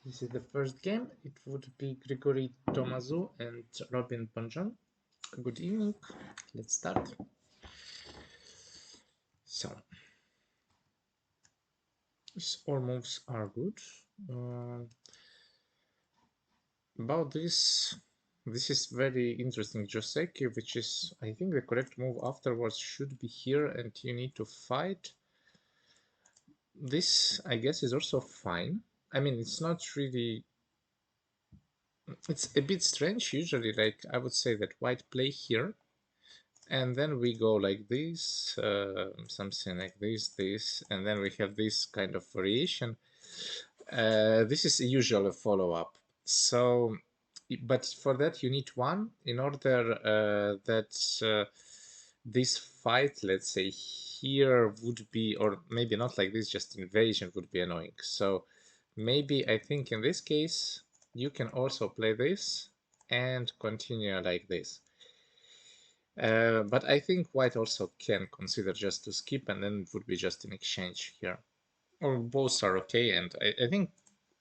This is the first game. It would be Grigory Tomazu and Robin Bonjon. Good evening. Let's start. So, all moves are good. About this is very interesting Joseki, which is, I think the correct move afterwards should be here, and you need to fight. This, I guess, is also fine. I mean, it's not really... It's a bit strange. Usually, like, I would say that white play here, and then we go like this, something like this, and then we have this kind of variation. This is usually a follow-up. So, but for that you need one in order that this fight, let's say here, would be, or maybe not like this, just invasion would be annoying. So maybe I think in this case you can also play this and continue like this. But I think white also can consider just to skip, and then it would be just an exchange here. Or both are okay, and I think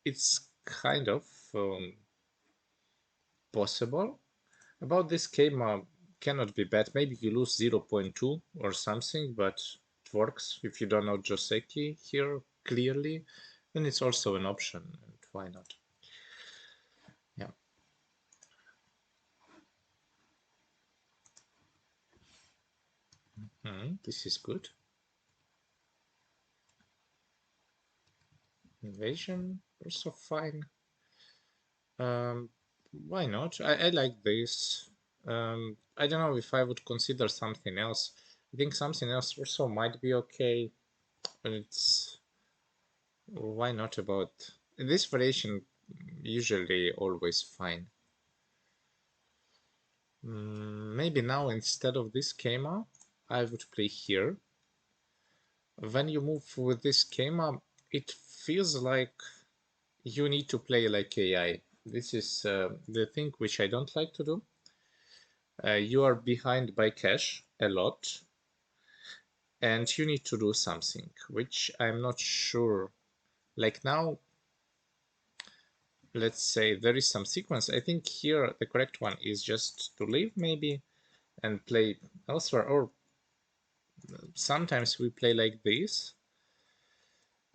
it's kind of possible. About this game cannot be bad. Maybe you lose 0.2 or something, but it works. If you don't know Joseki here clearly, then it's also an option, and why not? Yeah. This is good. Invasion, also fine. Why not? I like this. I don't know if I would consider something else. I think something else also might be okay, but it's... Why not about... This variation usually always fine. Maybe now instead of this schema, I would play here. When you move with this schema, it feels like you need to play like AI. This is the thing which I don't like to do. You are behind by cash a lot, and you need to do something, which I'm not sure. Like now, let's say there is some sequence. I think here the correct one is just to leave maybe and play elsewhere, or sometimes we play like this.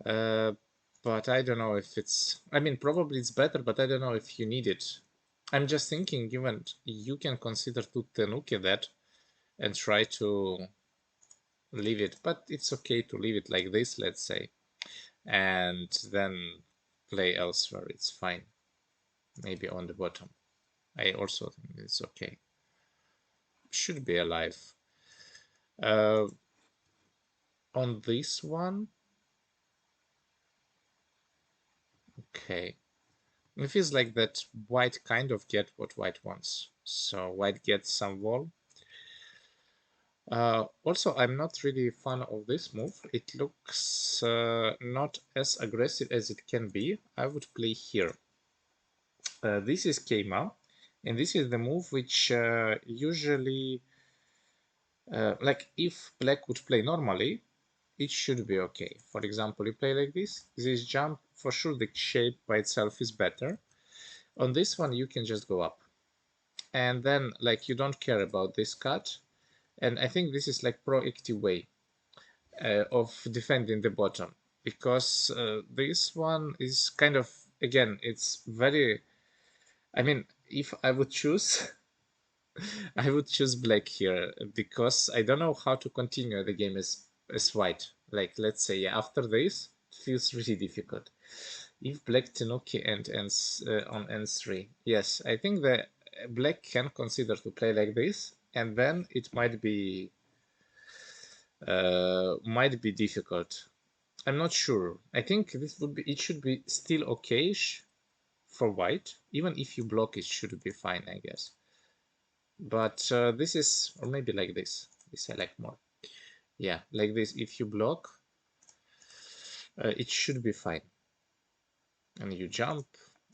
But I don't know if it's... I mean, probably it's better, but I don't know if you need it. I'm just thinking, given you can consider to tenuke that and try to leave it, but it's okay to leave it like this, let's say, and then play elsewhere. It's fine. Maybe on the bottom. I also think it's okay. Should be alive. On this one, okay. It feels like that white kind of get what white wants. So white gets some wall. Also, I'm not really a fan of this move. It looks not as aggressive as it can be. I would play here. This is Keima, and this is the move which usually, like if black would play normally, it should be okay. For example, you play like this jump, for sure the shape by itself is better. On this one, you can just go up. And then, like, you don't care about this cut. And I think this is like proactive way of defending the bottom. Because this one is kind of, again, it's very... I mean, if I would choose, I would choose black here, because I don't know how to continue the game as white. Like, let's say after this, it feels really difficult. If black Tenuki and ends on n3, yes, I think that black can consider to play like this, and then it might be difficult. I'm not sure. I think this would be... It should be still okay-ish for white. Even if you block, it should be fine, I guess. But this is... Or maybe like this. This I like more. Yeah, like this. If you block, it should be fine. And you jump,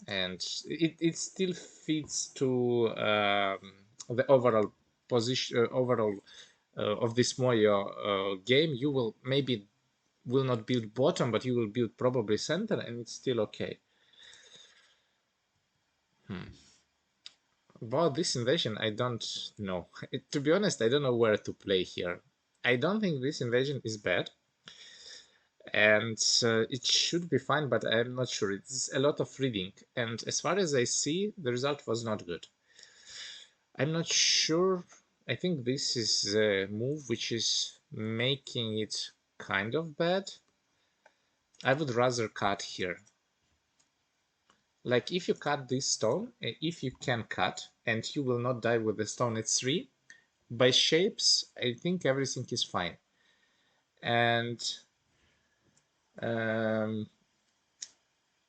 and it still fits to the overall position, overall of this Moyo game, you will maybe will not build bottom, but you will build probably center, and it's still okay. About this invasion, I don't know. To be honest, I don't know where to play here. I don't think this invasion is bad, and it should be fine, but I'm not sure. It's a lot of reading, and as far as I see, the result was not good. I'm not sure. I think this is a move which is making it kind of bad. I would rather cut here. Like if you cut this stone, if you can cut, and you will not die with the stone at 3, by shapes, I think everything is fine. And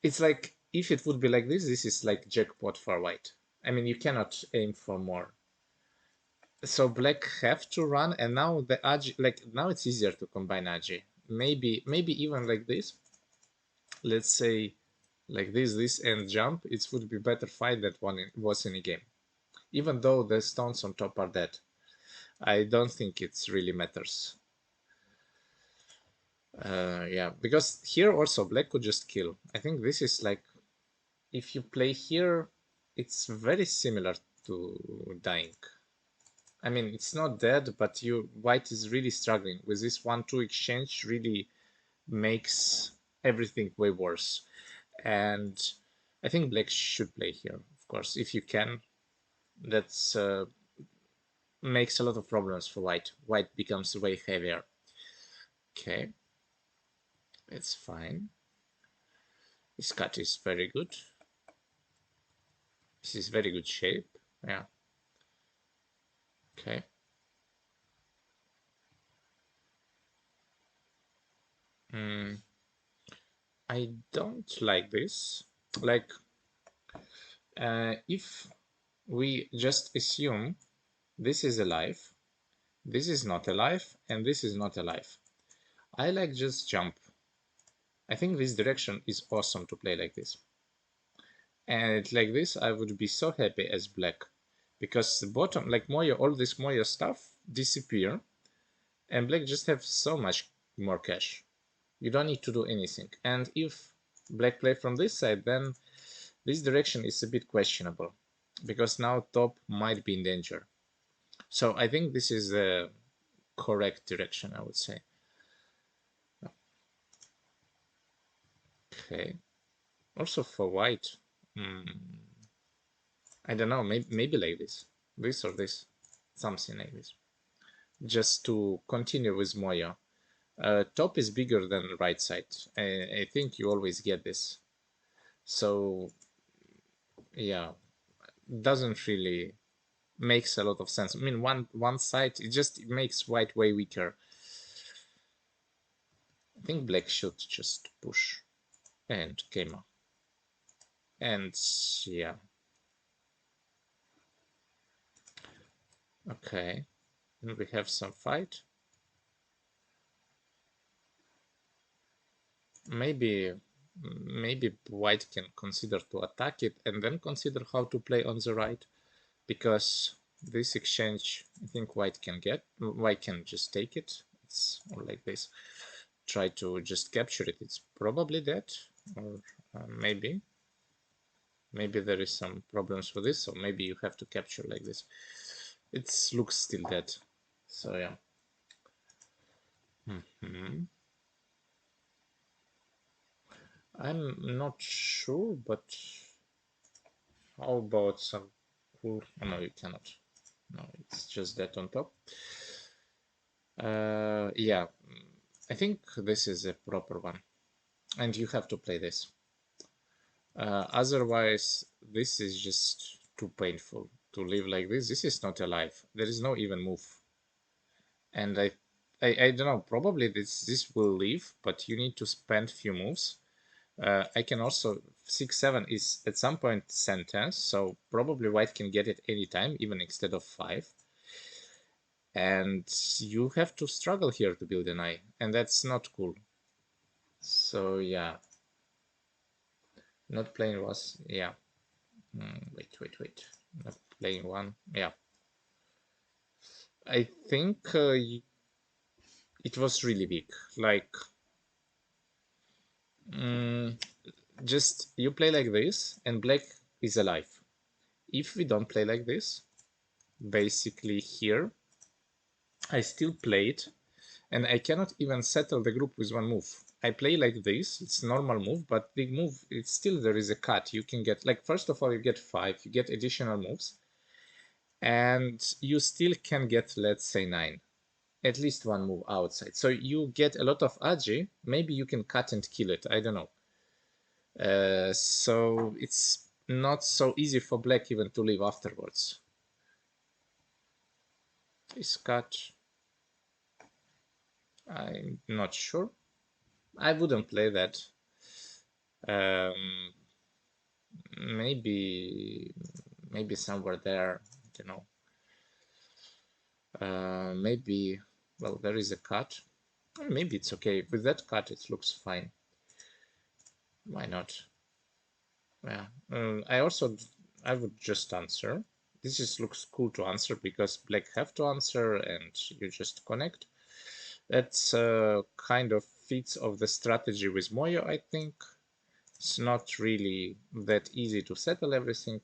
it's like, if it would be like this is like jackpot for white. I mean, you cannot aim for more. So black have to run, and now the agi, like now it's easier to combine agi. Maybe even like this. Let's say like this and jump. It would be better fight that one was in a game. Even though the stones on top are dead, I don't think it really matters. Yeah, because here also black could just kill. I think this is like, if you play here, it's very similar to dying. I mean, it's not dead, but white is really struggling with this 1-2 exchange. Really makes everything way worse. And I think black should play here, of course, if you can. That's makes a lot of problems for white. White becomes way heavier. Okay, it's fine. This cut is very good. This is very good shape. Yeah. Okay. I don't like this. Like, if we just assume this is alive, this is not alive, and this is not alive, I like just jump. I think this direction is awesome to play like this. And like this, I would be so happy as black, because the bottom, like Moyo, all this Moyo stuff disappear, and black just have so much more cash. You don't need to do anything. And if black play from this side, then this direction is a bit questionable, because now top might be in danger. So I think this is the correct direction, I would say. Okay. Also for white, I don't know, maybe like this or this, something like this, just to continue with Moya. Top is bigger than right side. I think you always get this. So yeah, doesn't really makes a lot of sense. I mean, one side, it just makes white way weaker. I think black should just push and came up. And yeah. Okay. And we have some fight. Maybe white can consider to attack it and then consider how to play on the right, because this exchange, I think white can just take it. It's more like this. Try to just capture it. It's probably dead, or maybe there is some problems with this, so maybe you have to capture like this. It looks still dead. So yeah. I'm not sure, but how about some cool? Oh, no, you cannot. No, it's just that on top. Yeah, I think this is a proper one, and you have to play this. Otherwise, this is just too painful to live like this. This is not alive. There is no even move, and I don't know. Probably this will leave, but you need to spend few moves. I can also 6-7 is at some point sentence, so probably white can get it anytime, even instead of 5. And you have to struggle here to build an eye, and that's not cool. So yeah, not playing was, yeah. Wait. Not playing one, yeah. I think it was really big. Like, mm, just you play like this, and black is alive. If we don't play like this, basically here, I still play it, and I cannot even settle the group with one move. I play like this, it's normal move, but the move, it's still, there is a cut. You can get, like, first of all, you get 5, you get additional moves, and you still can get, let's say, 9. At least one move outside. So you get a lot of agi, maybe you can cut and kill it, I don't know. So it's not so easy for black even to leave afterwards. This cut, I'm not sure. I wouldn't play that. Um, maybe somewhere there, you know. Maybe, well, there is a cut. Maybe it's okay. With that cut, it looks fine. Why not? Yeah. I would just answer. This just looks cool to answer because black have to answer and you just connect. That's kind of fits of the strategy with Moyo, I think. It's not really that easy to settle everything.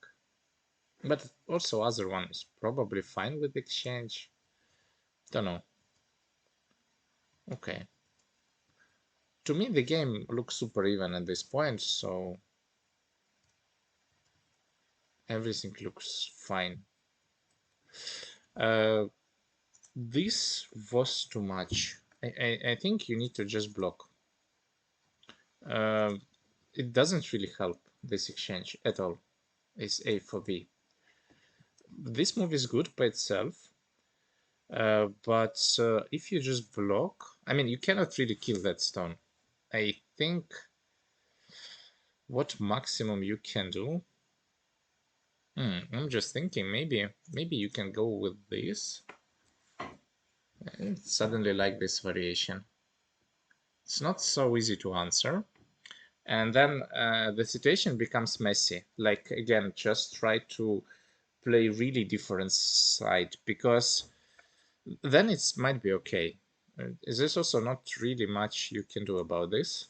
But also other one is probably fine with exchange. Don't know. Okay. To me, the game looks super even at this point, so everything looks fine. This was too much. I think you need to just block. It doesn't really help this exchange at all. It's A for B. This move is good by itself, but if you just block, I mean, you cannot really kill that stone. I think what maximum you can do. I'm just thinking maybe you can go with this. I suddenly like this variation. It's not so easy to answer. And then the situation becomes messy. Like, again, just try to play really different side, because then it might be okay. There's also not really much you can do about this.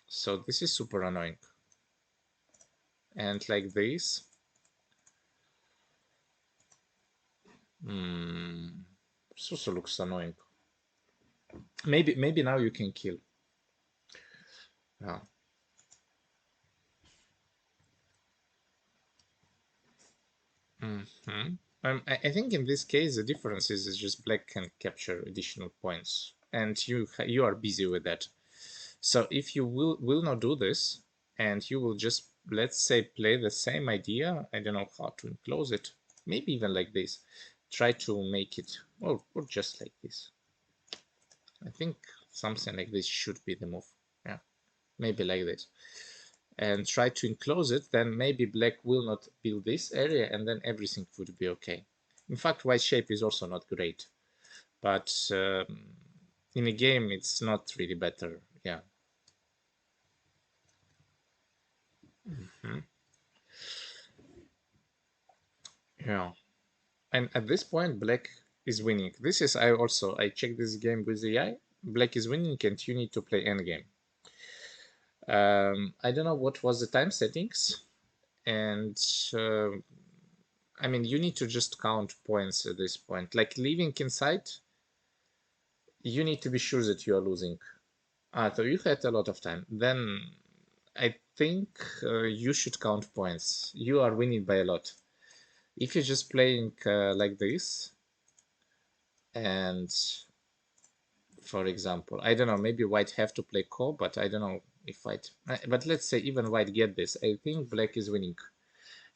So this is super annoying. And like this. This also looks annoying. Maybe now you can kill. Yeah. I think in this case the difference is just black can capture additional points, and you are busy with that. So if you will not do this, and you will just, let's say, play the same idea, I don't know how to enclose it, maybe even like this, try to make it, or just like this. I think something like this should be the move. Yeah, maybe like this. And try to enclose it, then maybe black will not build this area, and then everything would be okay. In fact, white shape is also not great, but in a game it's not really better. Yeah. Yeah. And at this point, black is winning. This is, I checked this game with AI. Black is winning, and you need to play endgame. I don't know what was the time settings, and uh, I mean, you need to just count points at this point. Like leaving inside, you need to be sure that you are losing. So you had a lot of time. Then I think you should count points. You are winning by a lot. If you're just playing like this, and for example, I don't know, maybe white have to play ko, but I don't know if white. But let's say even white get this. I think black is winning,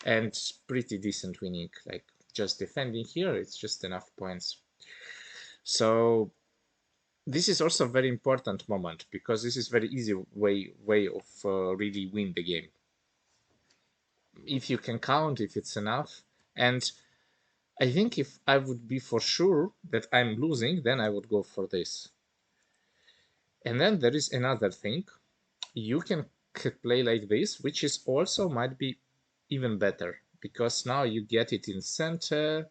and pretty decent winning. Like just defending here, it's just enough points. So this is also a very important moment, because this is very easy way of really win the game. If you can count, if it's enough. And I think if I would be for sure that I'm losing, then I would go for this. And then there is another thing. You can play like this, which is also might be even better, because now you get it in center,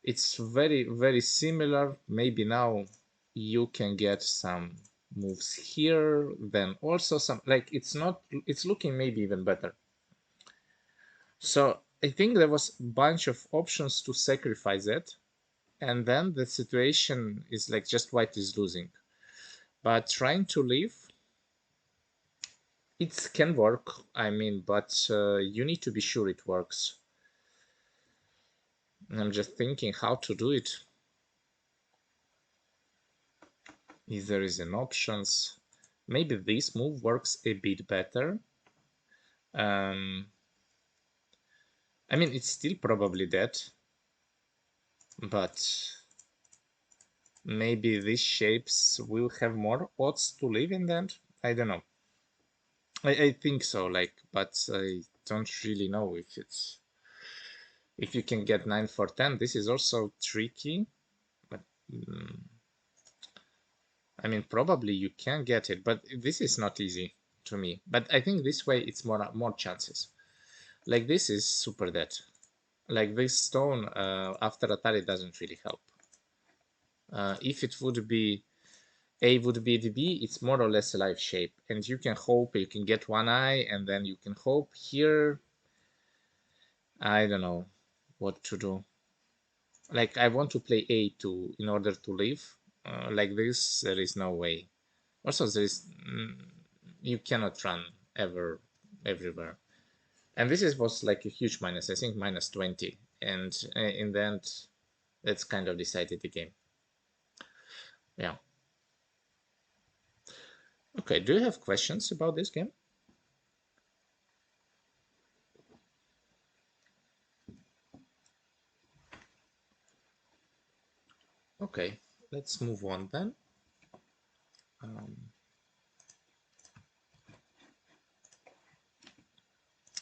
It's very, very similar. Maybe now you can get some moves here, then also some, like it's not, it's looking maybe even better. So I think there was a bunch of options to sacrifice it, and then the situation is like just white is losing. But trying to leave, it can work, I mean, but you need to be sure it works. And I'm just thinking how to do it. If there is an options, maybe this move works a bit better. I mean, it's still probably dead, but maybe these shapes will have more odds to live in the end. I don't know. I think so, like, but I don't really know if it's, if you can get 9 for 10. This is also tricky, but I mean, probably you can get it, but this is not easy to me. But I think this way it's more chances. Like this is super dead. Like this stone after Atari doesn't really help. If it would be A would be the B, it's more or less a live shape, and you can hope you can get one eye, and then you can hope here. I don't know what to do. Like I want to play A to in order to live. Like this, there is no way. Also, there is you cannot run ever everywhere, and this is was like a huge minus. I think minus 20, and in the end, that's kind of decided the game. Yeah. Okay. Do you have questions about this game? Okay. Let's move on then.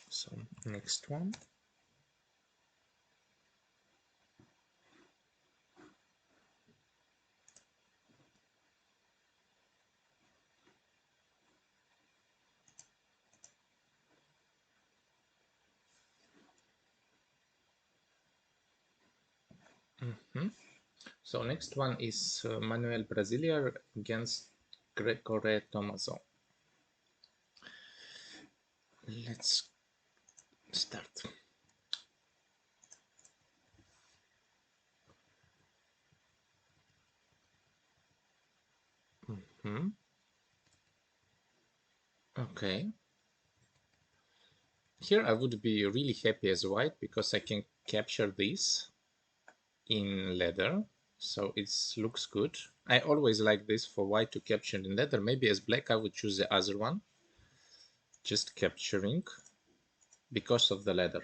So next one. So next one is Manuel Brasilier against Gregory Tomaso. Let's start. Okay. Here I would be really happy as white because I can capture this in leather, so it looks good. I always like this for white to capture in leather. Maybe as black I would choose the other one, just capturing because of the leather.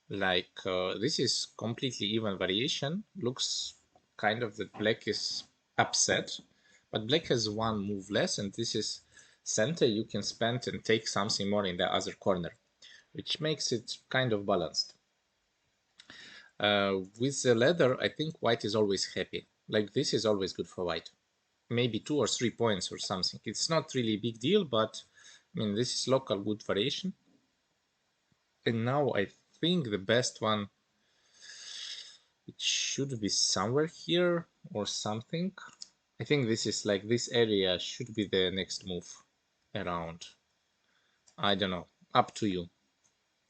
Like this is completely even variation. Looks kind of that black is upset, but black has one move less, and this is center. You can spend and take something more in the other corner, which makes it kind of balanced. With the leather, I think white is always happy. Like this is always good for white. Maybe 2 or 3 points or something. It's not really a big deal, but I mean, this is local good variation. And now I think the best one, it should be somewhere here or something. I think this is like this area should be the next move around. I don't know. Up to you.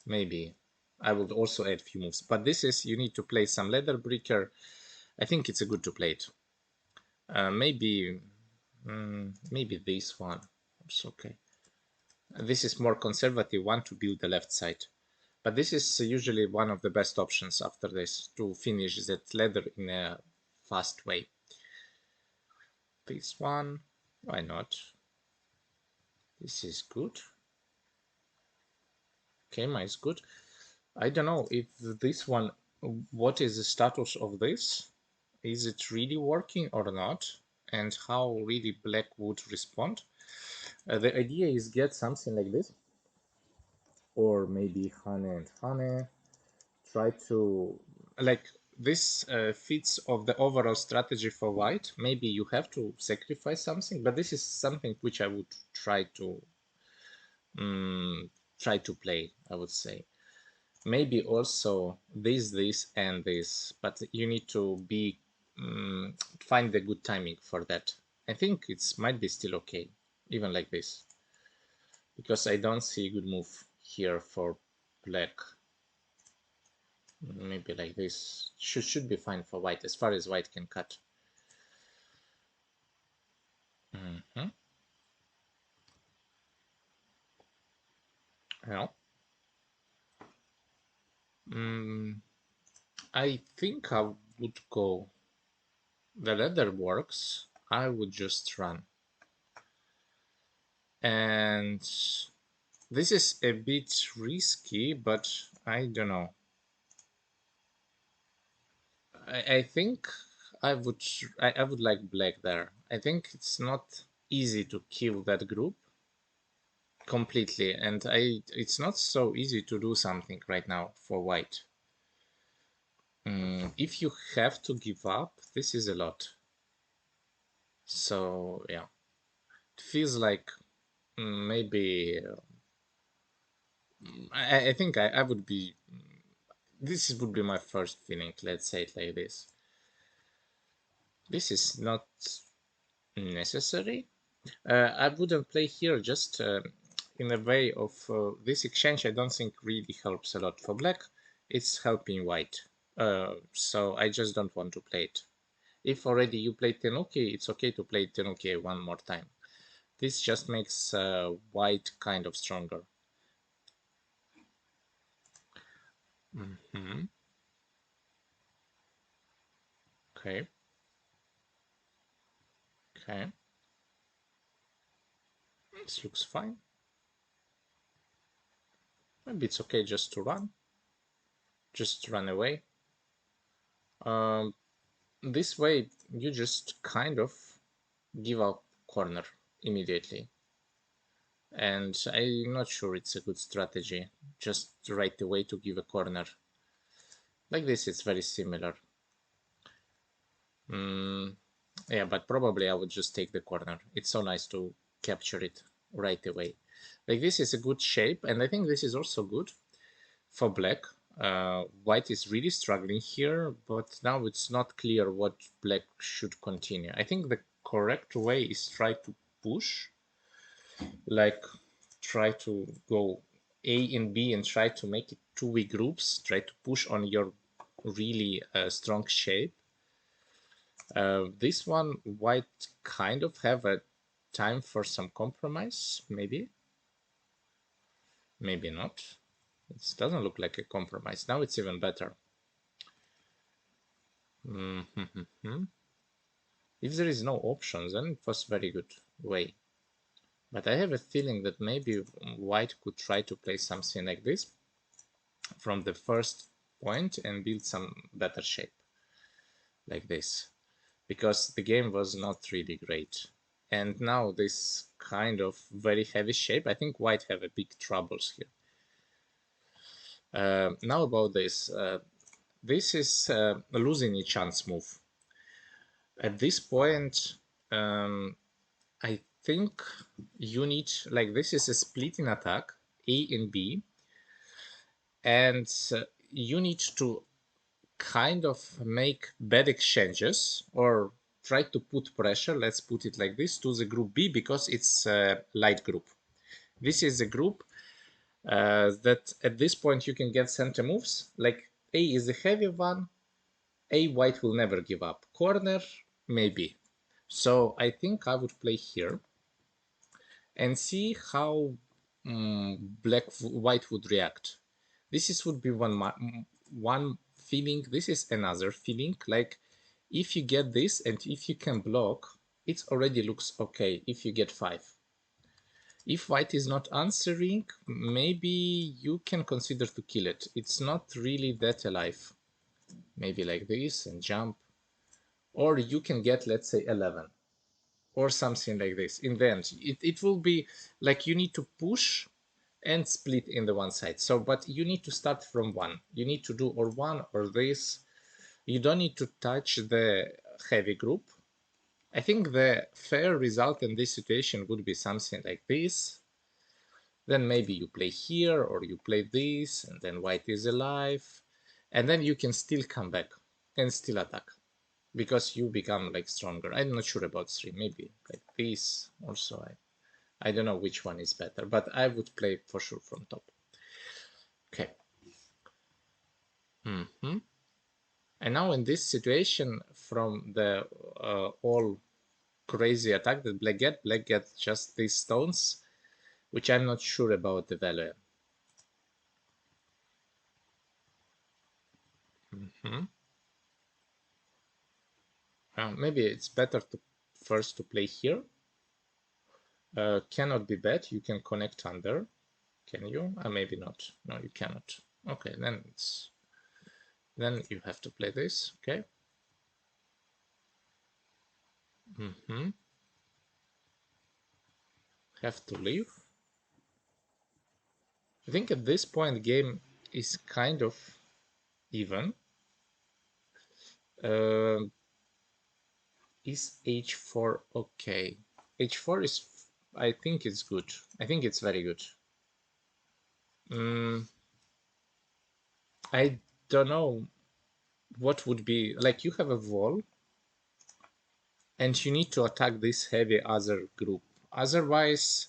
Maybe I would also add few moves, but this is you need to play some leather breaker. I think it's a good to play it. Maybe maybe this one. It's okay. This is more conservative one to build the left side. But this is usually one of the best options after this to finish that leather in a fast way. This one, why not? This is good. Okay, mine is good. I don't know if this one, what is the status of this? Is it really working or not? And how really black would respond? The idea is get something like this, or maybe honey and honey. Try to like this fits of the overall strategy for white. Maybe you have to sacrifice something, but this is something which I would try to play, I would say. Maybe also this, and this, but you need to be find the good timing for that. I think it's might be still okay, even like this, because I don't see a good move here for black. Maybe like this should be fine for white, as far as white can cut. Well, I think I would go. The leather works. I would just run. And this is a bit risky, but I don't know. I think I would like black there. I think it's not easy to kill that group completely, and it's not so easy to do something right now for white. If you have to give up, this is a lot. So yeah, it feels like maybe I think I would be. This would be my first feeling. Let's say it like this. This is not necessary. I wouldn't play here just in a way of this exchange. I don't think really helps a lot for black. It's helping white. So I just don't want to play it. If already you played Tenuki, it's okay to play Tenuki one more time. This just makes white kind of stronger. Okay, okay. This looks fine. Maybe it's okay just to run. Just run away. Um, this way, you just kind of give up corner immediately. And I'm not sure it's a good strategy, just right away to give a corner. Like this, it's very similar. Yeah, but probably I would just take the corner. It's so nice to capture it right away. Like this is a good shape, and I think this is also good for black. White is really struggling here, but now it's not clear what black should continue. I think the correct way is try to push, like try to go A and B and try to make it two-way groups, try to push on your really strong shape. This one, white kind of have a time for some compromise, maybe. Maybe not. It doesn't look like a compromise. Now it's even better. If there is no options, then it was very good way. But I have a feeling that maybe white could try to play something like this from the first point and build some better shape like this, because the game was not really great. And now this kind of very heavy shape, I think white have a big troubles here. Now about this. This is a losing a chance move. At this point, I think you need, like this is a splitting attack, A and B, and you need to kind of make bad exchanges or try to put pressure, let's put it like this, to the group B, because it's a light group. This is a group that at this point you can get center moves, like A is a heavy one, A white will never give up. Corner, maybe. So I think I would play here and see how white would react. This is would be one feeling. This is another feeling. Like if you get this and if you can block, it already looks okay. If you get 5, if white is not answering, maybe you can consider to kill it. It's not really that alive. Maybe like this and jump, or you can get, let's say, 11 or something like this. In the end, it will be like you need to push and split in the one side. So, but you need to start from 1. You need to do or 1 or this. You don't need to touch the heavy group. I think the fair result in this situation would be something like this. then maybe you play here or you play this, and then white is alive, and then you can still come back and still attack because you become like stronger. I'm not sure about 3, maybe like this also. I don't know which one is better, but I would play for sure from top. Okay. And now in this situation, from the all crazy attack that black gets just these stones, which I'm not sure about the value. Maybe it's better to first to play here. Cannot be bad. You can connect under. Can you? Maybe not. No, you cannot. Okay, then you have to play this. Okay. Have to leave. I think at this point game is kind of even. Is h4 okay? H4 is, I think it's good. I think it's very good. I don't know what would be, like you have a wall and you need to attack this heavy other group. Otherwise,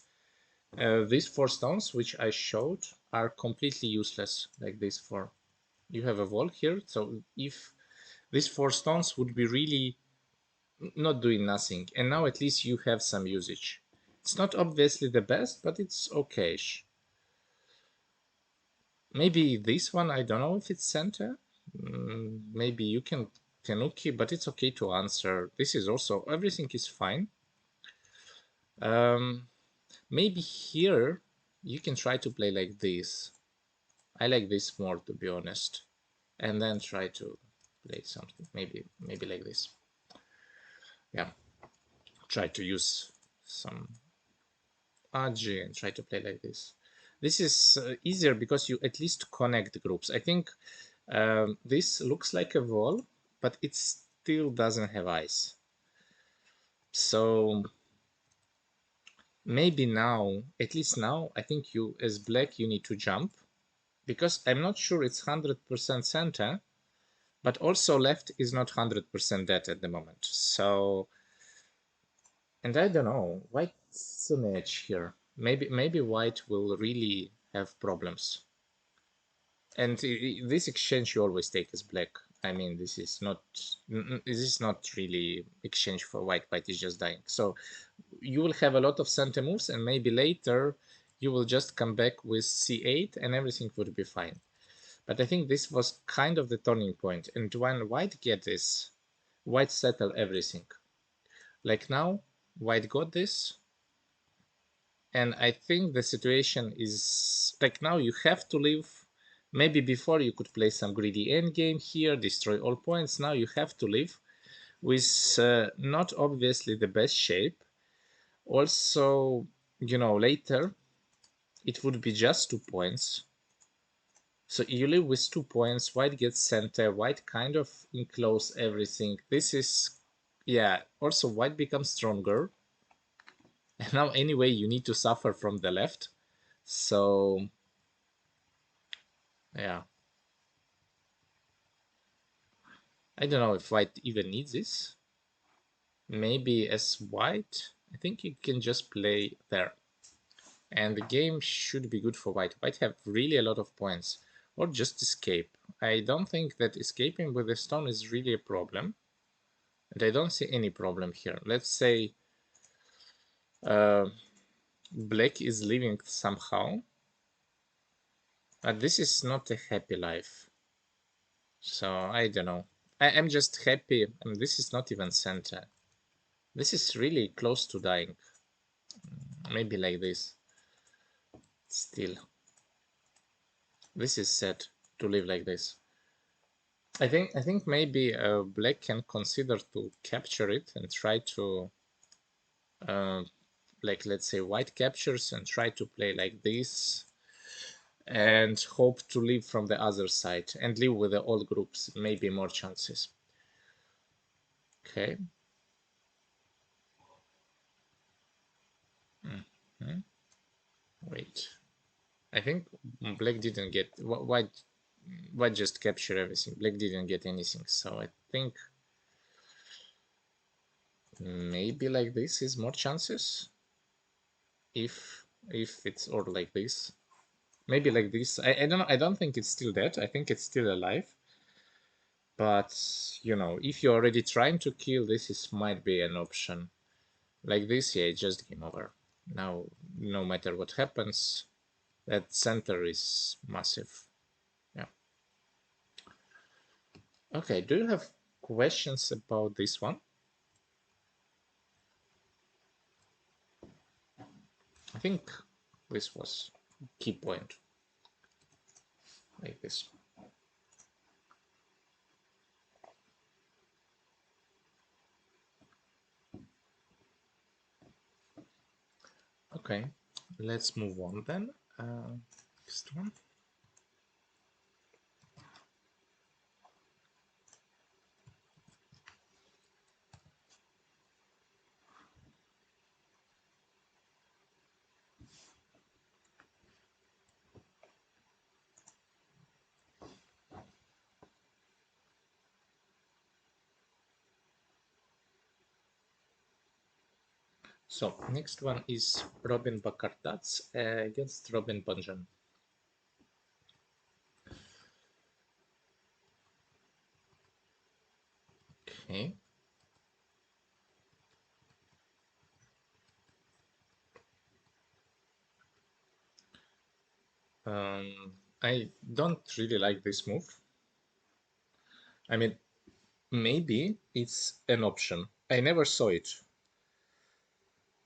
these 4 stones, which I showed, are completely useless, like these 4. You have a wall here, so if these 4 stones would be really not doing nothing, and now at least you have some usage. It's not obviously the best, but it's okay-ish. Maybe this one, I don't know if it's center. Maybe you can Tenuki, but it's okay to answer. This is also, everything is fine. Maybe here you can try to play like this. I like this more, to be honest. And then try to play something, maybe like this. Yeah, try to use some Aji and try to play like this. This is easier because you at least connect groups. I think this looks like a wall, but it still doesn't have eyes. So maybe now, at least now, I think you, as black, you need to jump. Because I'm not sure it's 100% center, but also left is not 100% dead at the moment. So, and I don't know, white's an edge here. Maybe white will really have problems. And this exchange you always take as black. I mean, this is not really exchange for white. White is just dying. So you will have a lot of center moves, and maybe later you will just come back with c8 and everything would be fine. But I think this was kind of the turning point. And when white get this, white settle everything. Like now, white got this. And I think the situation is like now you have to leave. Maybe before you could play some greedy endgame here, destroy all points. Now you have to leave with not obviously the best shape. Also, you know, later it would be just 2 points. So you leave with 2 points, white gets center, white kind of enclose everything. This is, yeah, also white becomes stronger. And now anyway, you need to suffer from the left. So, yeah. I don't know if white even needs this. Maybe as white, I think you can just play there. And the game should be good for white. White have really a lot of points. Or just escape. I don't think that escaping with the stone is really a problem. And I don't see any problem here. Let's say black is living somehow. But this is not a happy life. So I don't know. I'm just happy. This is not even center. This is really close to dying. Maybe like this. Still. This is sad to live like this. I think maybe black can consider to capture it and try to like let's say white captures and try to play like this and hope to live from the other side and live with the old groups, maybe more chances. Okay. Wait. I think black didn't get white just capture everything. Black didn't get anything, so I think maybe like this is more chances. If it's or like this, maybe like this. I don't know. I don't think it's still dead. I think it's still alive. But you know, if you're already trying to kill, this is might be an option. Like this, yeah, it's just game over. Now, no matter what happens, that center is massive. Yeah. Okay, do you have questions about this one? I think this was key point. Like this. Okay, let's move on then. Next one. So next one is Robin Bakartats against Robin Bunjan. Okay. I don't really like this move. I mean, maybe it's an option. I never saw it.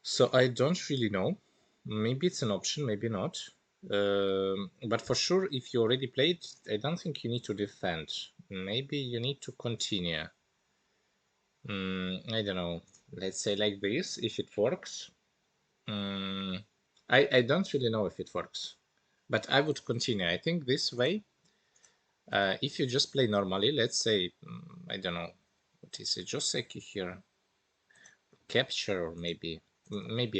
So I don't really know. Maybe it's an option, maybe not. But for sure, if you already played, I don't think you need to defend. Maybe you need to continue. I don't know. Let's say like this, if it works. I don't really know if it works. But I would continue. I think this way, if you just play normally, let's say, I don't know, what is it, Joseki here, capture, or maybe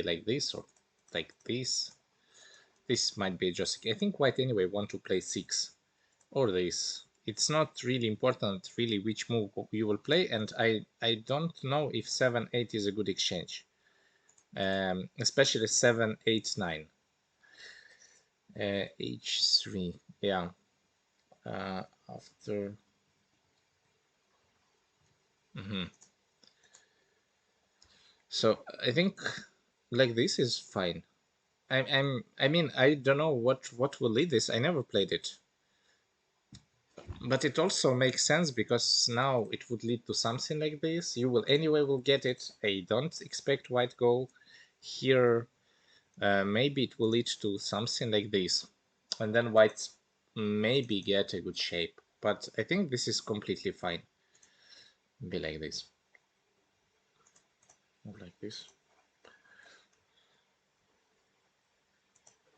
like this, or like this. This might be a Joseki. I think white anyway want to play 6, or this. It's not really important really which move you will play, and I don't know if 7-8 is a good exchange. Especially 7-8-9. H3, yeah. After. So I think like this is fine. I mean, I don't know what will lead this. I never played it, but it also makes sense because now it would lead to something like this. You will anyway will get it. I don't expect white go here. Maybe it will lead to something like this, and then white maybe get a good shape. But I think this is completely fine. Be like this, or like this.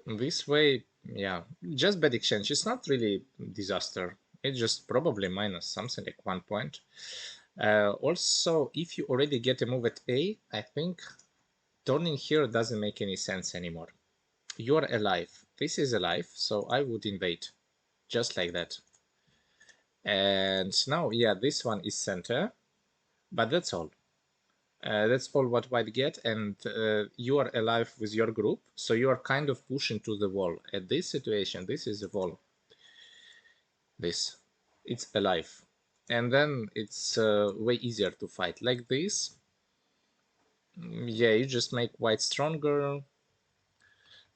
This way, yeah, just bad exchange. It's not really disaster. It's just probably minus something like 1 point. Also, if you already get a move at A, I think turning here doesn't make any sense anymore. You're alive. This is alive, so I would invade. Just like that. And now, yeah, this one is center, but that's all. That's all what white get, and you are alive with your group, so you are kind of pushing to the wall. At this situation, this is the wall. This, it's alive, and then it's way easier to fight. Like this, yeah, you just make white stronger.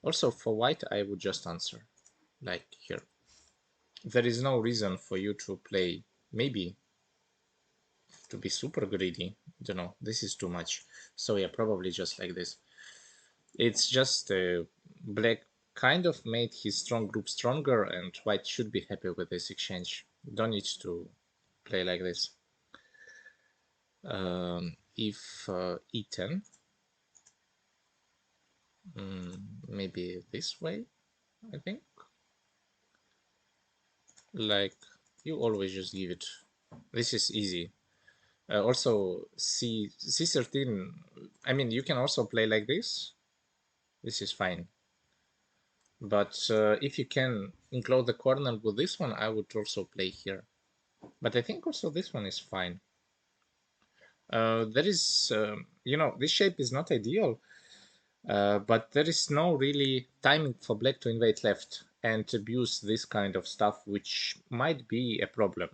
Also, for white, I would just answer, like here. There is no reason for you to play, maybe, to be super greedy. Don't know, this is too much. So yeah, probably just like this. It's just black kind of made his strong group stronger, and white should be happy with this exchange. Don't need to play like this. If E10, maybe this way, I think. Like, you always just give it. This is easy. Also, C13, I mean, you can also play like this. This is fine. But if you can enclose the corner with this one, I would also play here. But I think also this one is fine. There is, you know, this shape is not ideal, but there is no really timing for black to invade left and abuse this kind of stuff, which might be a problem.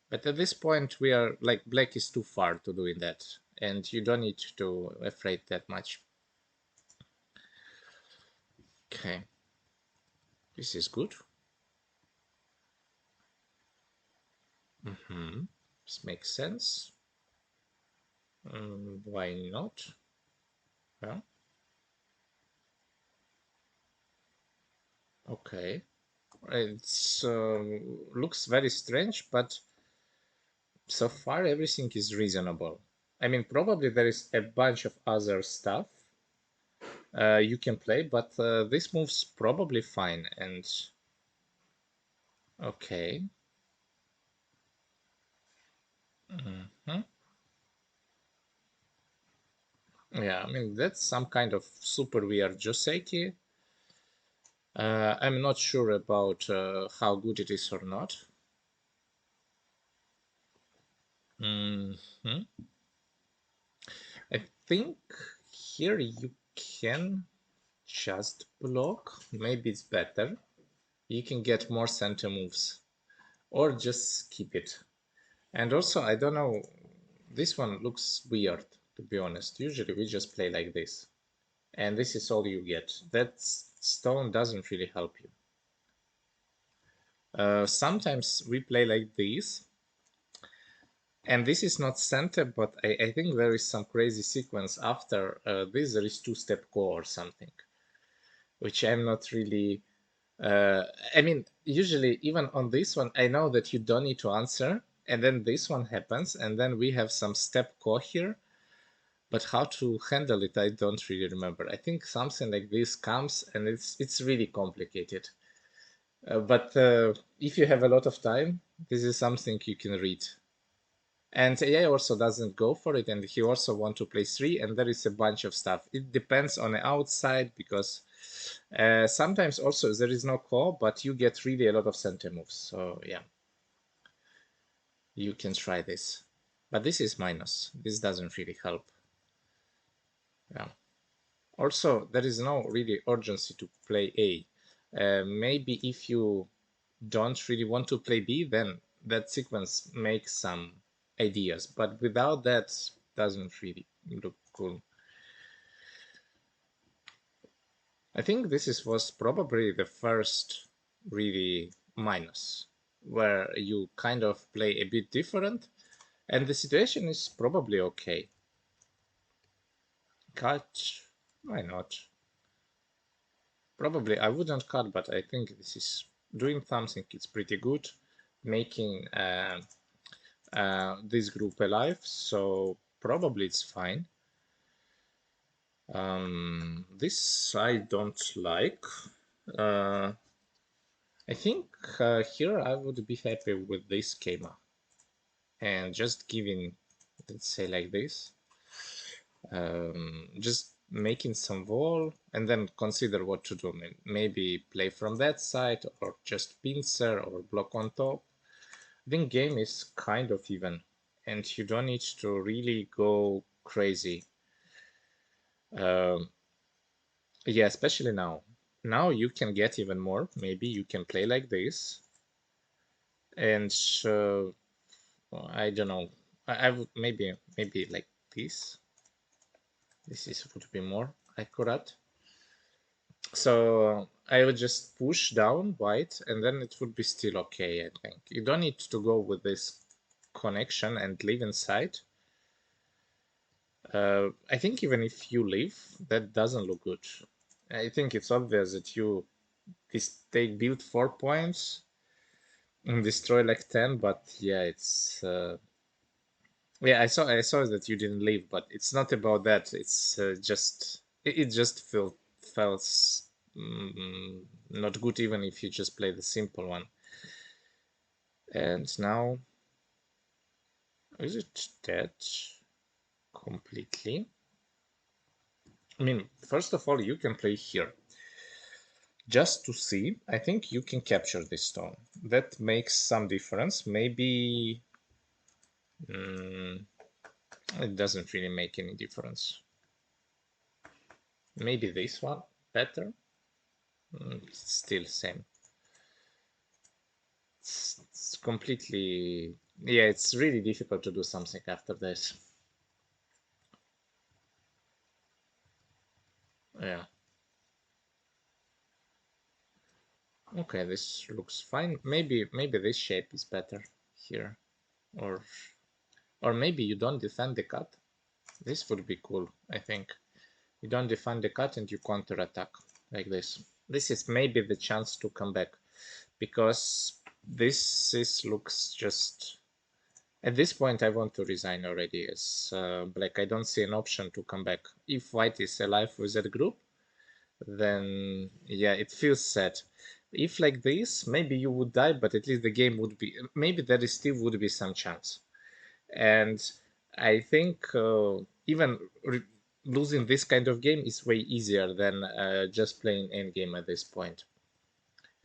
But at this point, we are like black is too far to doing that, and you don't need to afraid that much. Okay, this is good. This makes sense. Why not? Yeah. Okay. It's looks very strange, but so far everything is reasonable. I mean, probably there is a bunch of other stuff you can play, but this move's probably fine. And okay. Mhm. Yeah, I mean, that's some kind of super weird Joseki. I'm not sure about how good it is or not. Mhm. I think here you can just block. Maybe it's better. You can get more center moves. Or just keep it. And also, I don't know, this one looks weird, to be honest. Usually we just play like this. And this is all you get. That stone doesn't really help you. Sometimes we play like this, and this is not center, but I think there is some crazy sequence after this. There is two-step go or something, which I'm not really. Uh, I mean, usually even on this one, I know that you don't need to answer, and then this one happens, and then we have some step go here. But how to handle it, I don't really remember. I think something like this comes, and it's really complicated. But if you have a lot of time, this is something you can read. And AI also doesn't go for it, and he also want to play 3, and there is a bunch of stuff. It depends on the outside, because sometimes also there is no core, but you get really a lot of center moves. So yeah, you can try this. But this is minus. This doesn't really help. Yeah. Also, there is no really urgency to play A. Maybe if you don't really want to play B, then that sequence makes some ideas. But without that, doesn't really look cool. I think was probably the first really minus, where you kind of play a bit different, and the situation is probably okay. Cut, why not? Probably I wouldn't cut, but I think this is doing something. It's pretty good, making this group alive, so probably it's fine. This I don't like. I think here I would be happy with this schema and just giving, let's say like this, just making some wall and then consider what to do. Maybe play from that side or just pincer or block on top. I think game is kind of even and you don't need to really go crazy. Um, yeah, especially now. Now you can get even more. Maybe you can play like this and I don't know. I would maybe like this. This is would be more accurate. So I would just push down white and then it would be still okay, I think. You don't need to go with this connection and leave inside. I think even if you leave, that doesn't look good. I think it's obvious that they build 4 points and destroy like 10, but yeah, it's yeah, I saw that you didn't leave, but it's not about that. It's just it just felt not good even if you just play the simple one. And now is it dead completely? I mean, first of all, you can play here. just to see. I think you can capture this stone. That makes some difference. Maybe it doesn't really make any difference. Maybe this one better. Still same. It's completely, yeah, it's really difficult to do something after this. Yeah. Okay, this looks fine. Maybe this shape is better here, or maybe you don't defend the cut. This would be cool, I think. You don't defend the cut and you counter attack like this. This is maybe the chance to come back, because this looks just. At this point, I want to resign already as black. I don't see an option to come back. If white is alive with that group, then yeah, it feels sad. If like this, maybe you would die, but at least the game would be, maybe there is still would be some chance. And I think even losing this kind of game is way easier than just playing endgame at this point.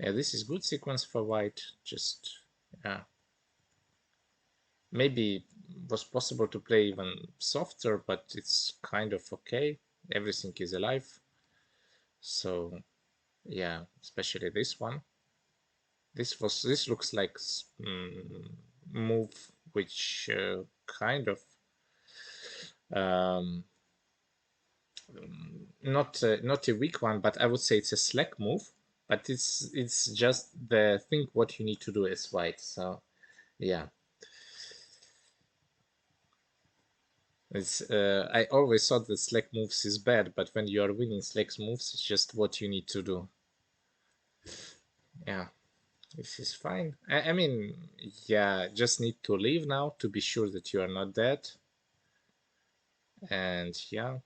Yeah, this is good sequence for white. Just yeah, maybe was possible to play even softer, but it's kind of okay. Everything is alive. So yeah, especially this one. This looks like move which kind of um, not a weak one, but I would say it's a slack move. But it's just the thing what you need to do as white. So yeah, it's I always thought that slack moves is bad, but when you are winning slack moves, it's just what you need to do. Yeah, this is fine. I mean, yeah, just need to leave now to be sure that you are not dead. And yeah,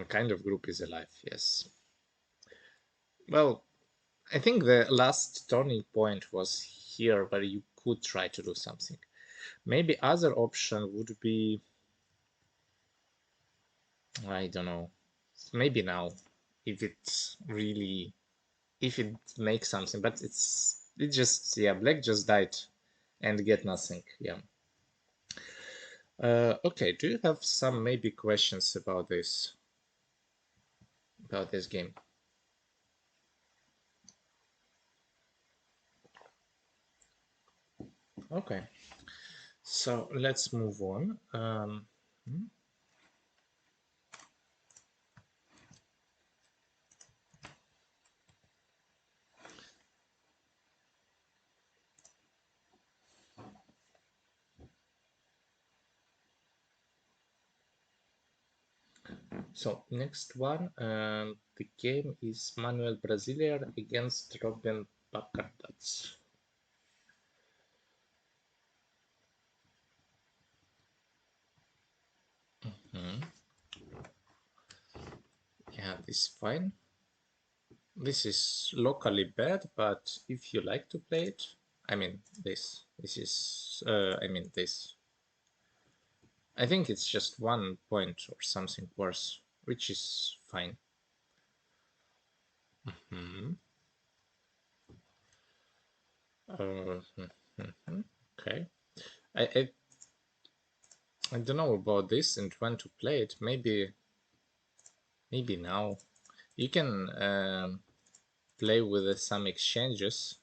kind of group is alive, yes. Well, I think the last turning point was here where you could try to do something. Maybe other option would be, I don't know, maybe now, if it really, if it makes something, but it just, yeah, black just died and get nothing, yeah. Okay, do you have some maybe questions about this game? Okay, so let's move on. So next one, the game is Manuel Brasileir against Robin Bacartats. Yeah, this is fine. This is locally bad, but if you like to play it, I mean this. This is, I mean this. I think it's just 1 point or something worse, which is fine. Okay. I I don't know about this and when to play it. Maybe now you can play with some exchanges,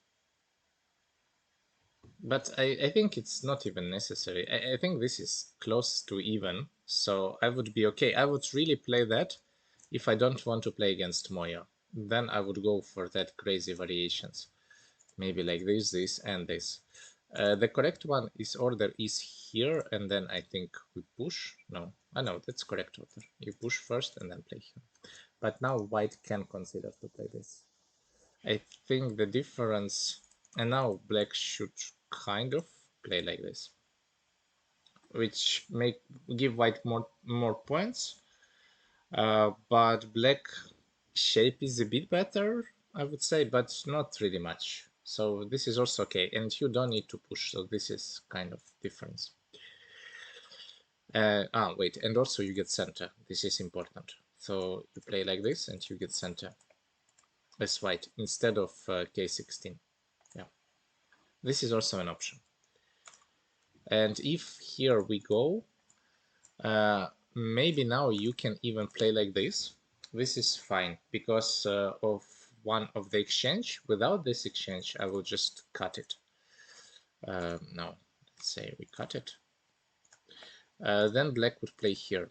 but I think it's not even necessary. I think this is close to even, so I would be okay. I would really play that if I don't want to play against Moya. Then I would go for that crazy variations. Maybe like this, and this. The correct one is order is here, and then I think we push. No, I know that's correct order. You push first and then play here. But now white can consider to play this. I think the difference, and now black should kind of play like this, which make give white more points. But black shape is a bit better, I would say, but not really much. So this is also okay, and you don't need to push. So this is kind of difference. Wait, and also you get center. This is important. So you play like this, and you get center. as white instead of k16. Yeah, this is also an option. And if here we go, maybe now you can even play like this. This is fine because of one of the exchange. Without this exchange, I will just cut it. No, let's say we cut it. Then black would play here.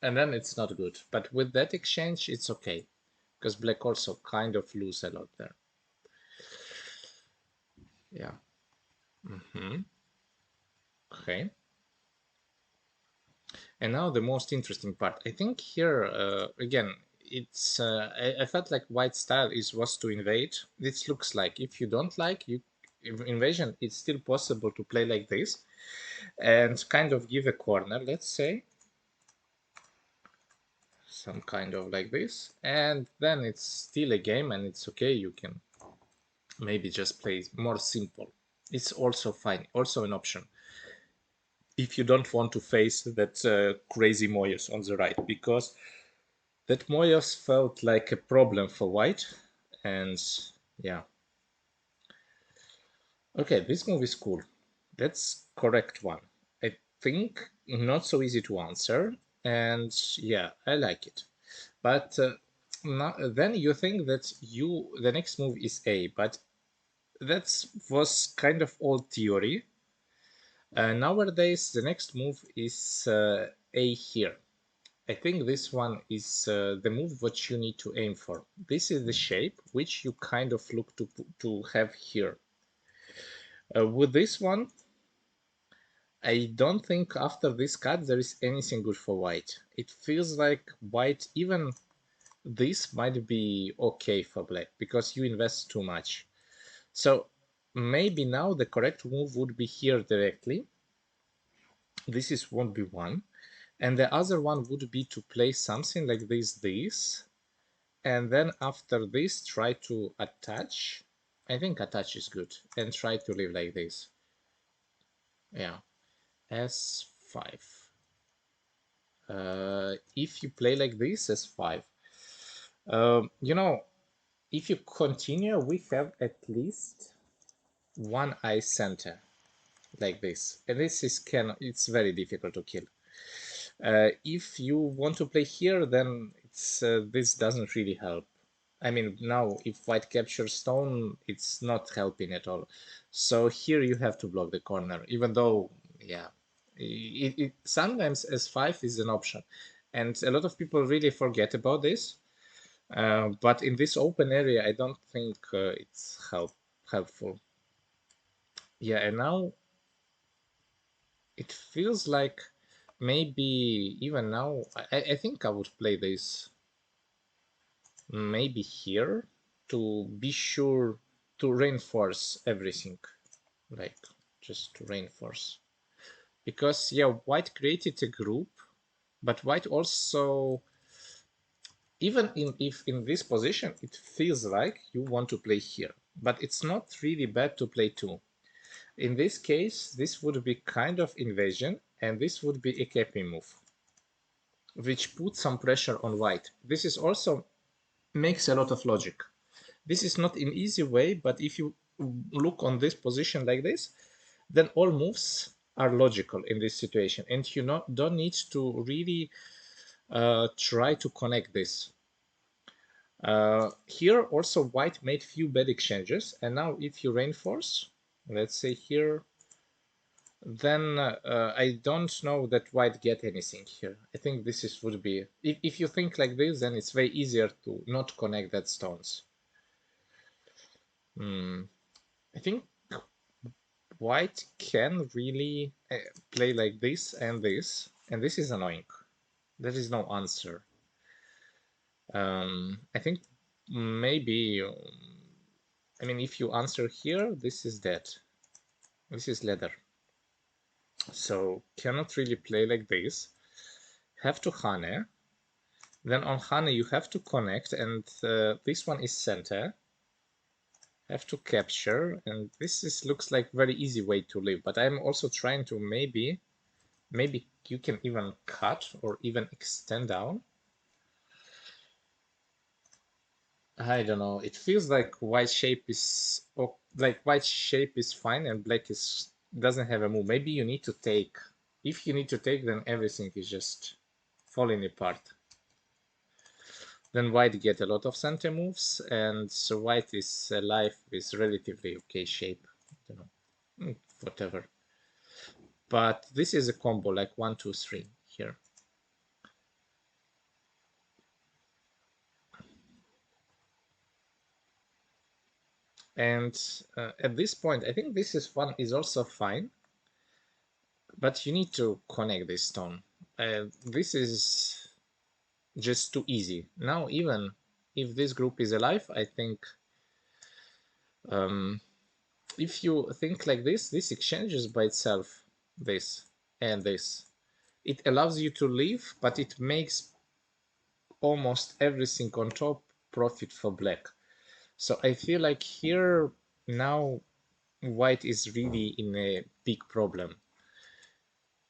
And then it's not good. But with that exchange, it's okay. Because black also kind of lose a lot there. Yeah. Okay. And now the most interesting part. I think here, again, it's I felt like white style was to invade. This looks like if you don't like invasion, it's still possible to play like this and kind of give a corner, let's say. Some kind of like this. And then it's still a game and it's okay. You can maybe just play more simple. It's also fine, also an option. If you don't want to face that crazy Moyes on the right, because that Moyes felt like a problem for white, and yeah. Okay, this move is cool. That's correct one. I think not so easy to answer, and yeah, I like it. But then you think that the next move is A, but that was kind of old theory. Nowadays, the next move is A here. I think this one is the move what you need to aim for. This is the shape which you kind of look to have here. With this one, I don't think after this cut there is anything good for white. It feels like white, even this might be okay for black because you invest too much. So maybe now the correct move would be here directly. This won't be one. And the other one would be to play something like this. And then after this, try to attach. I think attach is good. And try to leave like this. Yeah. S5. If you play like this, S5. You know, if you continue, we have at least one eye center like this. And this is it's very difficult to kill. If you want to play here, then this doesn't really help. I mean, now if white captures stone, it's not helping at all. So here you have to block the corner, even though, yeah, sometimes S5 is an option. And a lot of people really forget about this. But in this open area, I don't think it's helpful. Yeah, and now it feels like maybe even now, I think I would play this maybe here to be sure to reinforce everything, like just to reinforce. Because yeah, white created a group, but white also, even if in this position, it feels like you want to play here, but it's not really bad to play two. In this case, this would be kind of invasion, and this would be a capping move, which puts some pressure on white. This is also makes a lot of logic. This is not an easy way, but if you look on this position like this, then all moves are logical in this situation, and you don't need to really try to connect this. Here also white made few bad exchanges, and now if you reinforce, let's say here, then I don't know that white get anything here. I think would be, if you think like this, then it's way easier to not connect that stones. I think white can really play like this, and this is annoying. There is no answer. I think maybe, I mean, if you answer here, this is dead. This is leather. So cannot really play like this. Have to Hane. Then on Hane you have to connect, and this one is center. Have to capture, and looks like very easy way to live. But I'm also trying to maybe you can even cut or even extend down. I don't know. It feels like white shape is white shape is fine and black is doesn't have a move. Maybe you need to take. If you need to take, then everything is just falling apart. Then white get a lot of center moves, and so white is alive with relatively okay shape. You know, whatever. But this is a combo like 1, 2, 3 here. And at this point, I think this is one is also fine, but you need to connect this stone. This is just too easy. Now, even if this group is alive, I think if you think like this exchanges by itself, this and this. It allows you to leave, but it makes almost everything on top profit for black. So I feel like here now white is really in a big problem.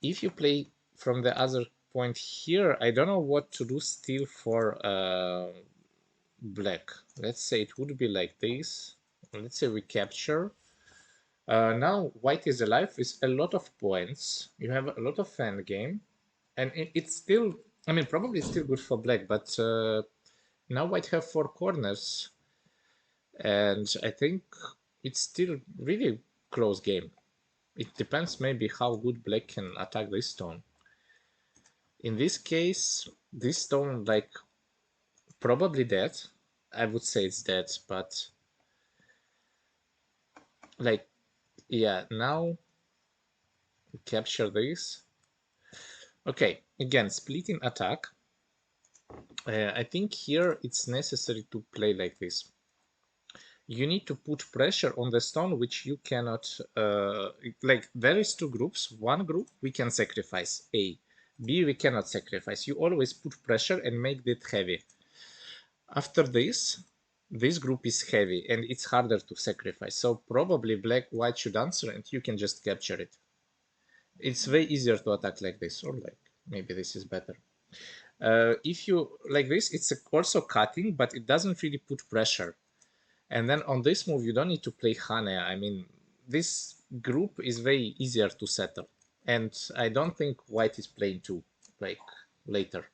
If you play from the other point here, I don't know what to do still for black. Let's say it would be like this. Let's say we capture. Now white is alive with a lot of points. You have a lot of fan game, and it's still, I mean, probably still good for black, but now white have 4 corners, and I think it's still really close game. It depends maybe how good black can attack this stone. In this case, this stone like probably dead. I would say it's dead, but like yeah, now capture this. Okay, again, splitting attack. I think here it's necessary to play like this. You need to put pressure on the stone, which you cannot, like there is 2 groups. One group we can sacrifice, A. B we cannot sacrifice. You always put pressure and make it heavy. After this group is heavy and it's harder to sacrifice. So probably black, white should answer and you can just capture it. It's way easier to attack like this, or like maybe this is better. If you like this, it's also cutting, but it doesn't really put pressure. And then on this move, you don't need to play Hane. I mean, this group is very easier to settle. And I don't think white is playing too, like later.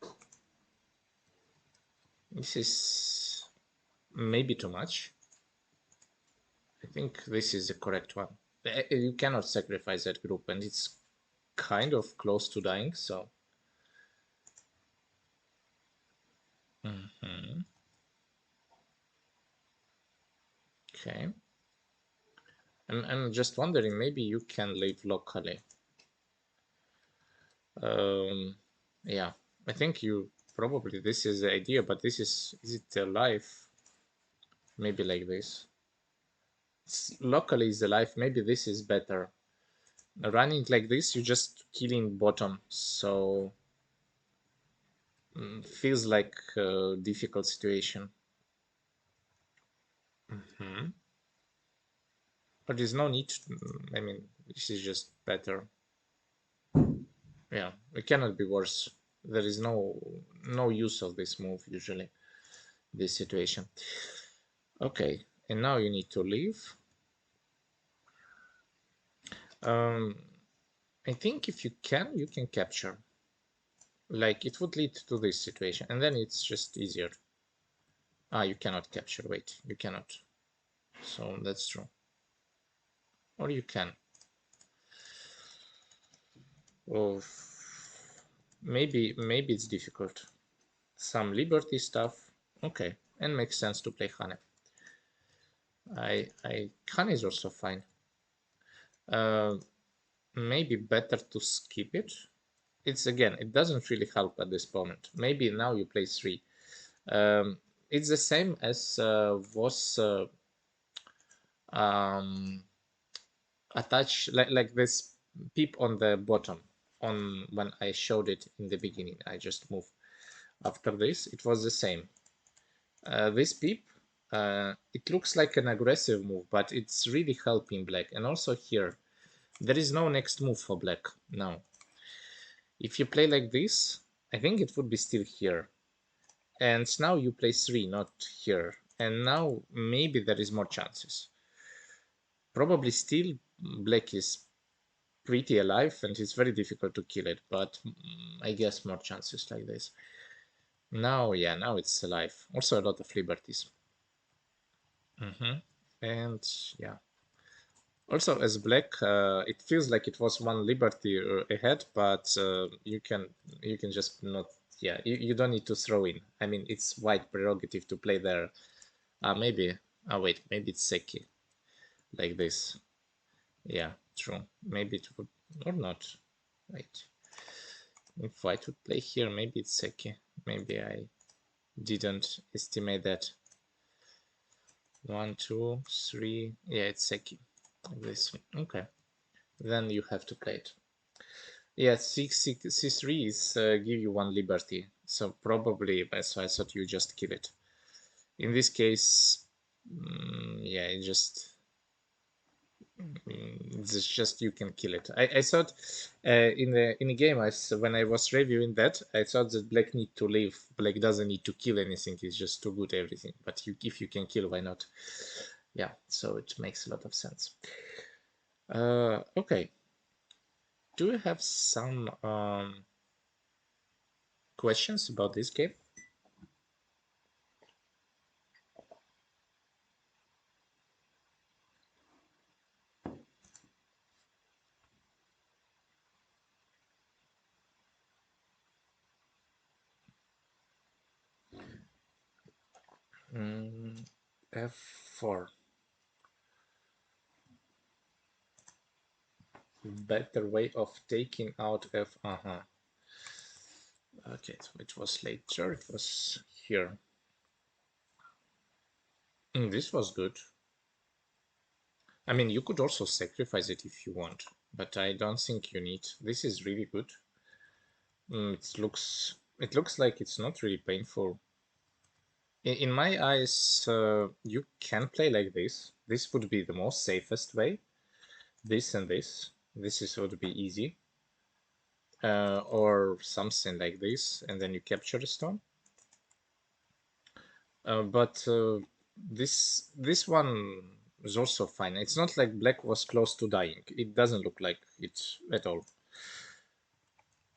This is maybe too much. I think this is the correct one. You cannot sacrifice that group, and it's kind of close to dying, so. Okay. I'm just wondering, maybe you can live locally. Yeah, I think you probably this is the idea, but this is it alive? Maybe like this. Locally is alive. Maybe this is better. Running like this, you just killing bottom, so feels like a difficult situation. But there's no need. I mean, this is just better. Yeah, it cannot be worse. There is no use of this move usually. This situation. Okay, and now you need to leave. I think if you can capture. Like it would lead to this situation, and then it's just easier. Ah, you cannot capture. Wait, you cannot. So that's true. Or you can. Oh, maybe it's difficult. Some liberty stuff. Okay, and makes sense to play Hane. Hane is also fine. Maybe better to skip it. It's again, it doesn't really help at this moment. Maybe now you play 3. It's the same as was attach like this peep on the bottom on when I showed it in the beginning. I just moved. After this, it was the same. This peep, it looks like an aggressive move, but it's really helping black. And also here, there is no next move for black now. If you play like this, I think it would be still here. And now you play 3, not here. and now maybe there is more chances. Probably still black is pretty alive and it's very difficult to kill it, but I guess more chances like this. Now, yeah, now it's alive. Also a lot of liberties. And yeah. Also, as black, it feels like it was one liberty ahead, but you can just not. Yeah, you don't need to throw in. I mean, it's white prerogative to play there. Maybe. Wait, maybe it's Seki, like this. Yeah, true. Maybe it would or not. Wait, if white would play here, maybe it's Seki. Maybe I didn't estimate that. 1, 2, 3. Yeah, it's Seki. Like this. Okay, then you have to play it. Yeah, C3 is give you one liberty, so probably so I thought you just kill it. In this case, yeah, it's just you can kill it. I thought in the game when I was reviewing that, I thought that black need to leave. Black doesn't need to kill anything. It's just too good everything. But if you can kill, why not? Yeah, so it makes a lot of sense. Okay. Do you have some questions about this game? F4. Better way of taking out F. Okay, so it was later. It was here. This was good. I mean, you could also sacrifice it if you want, but I don't think you need. This is really good. It looks like it's not really painful. In my eyes, you can play like this. This would be the most safest way. This and this. This is would be easy. Or something like this, and then you capture the stone. But this one is also fine. It's not like black was close to dying. It doesn't look like it at all.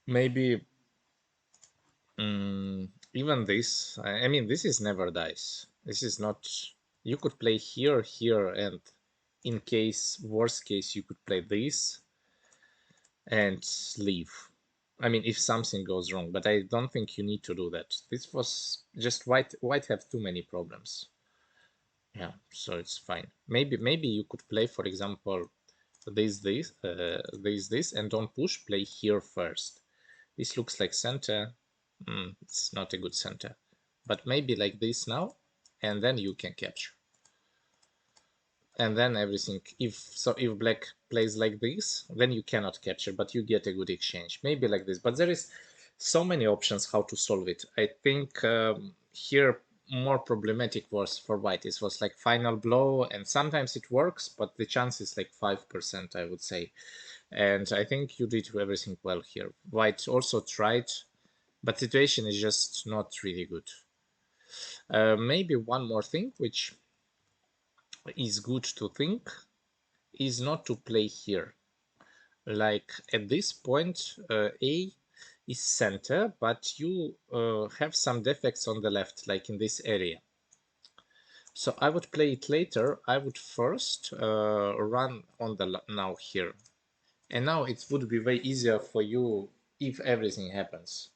Maybe even this. I mean, this is never dice. This is not. You could play here, here, and in case worst case, you could play this and leave. I mean, if something goes wrong, but I don't think you need to do that. This was just white. White have too many problems. Yeah, so it's fine. Maybe you could play, for example, this, and don't push. Play here first. This looks like center. It's not a good center, but maybe like this now, and then you can capture. And then everything. If black plays like this, then you cannot capture, but you get a good exchange. Maybe like this, but there is so many options how to solve it. I think here more problematic was for white. It was like final blow, and sometimes it works, but the chance is like 5%, I would say. And I think you did everything well here. White also tried, but situation is just not really good. Maybe one more thing, which is good to think, is not to play here. Like at this point, A is center, but you have some defects on the left, like in this area. So I would play it later. I would first run on the now here. And now it would be way easier for you if everything happens.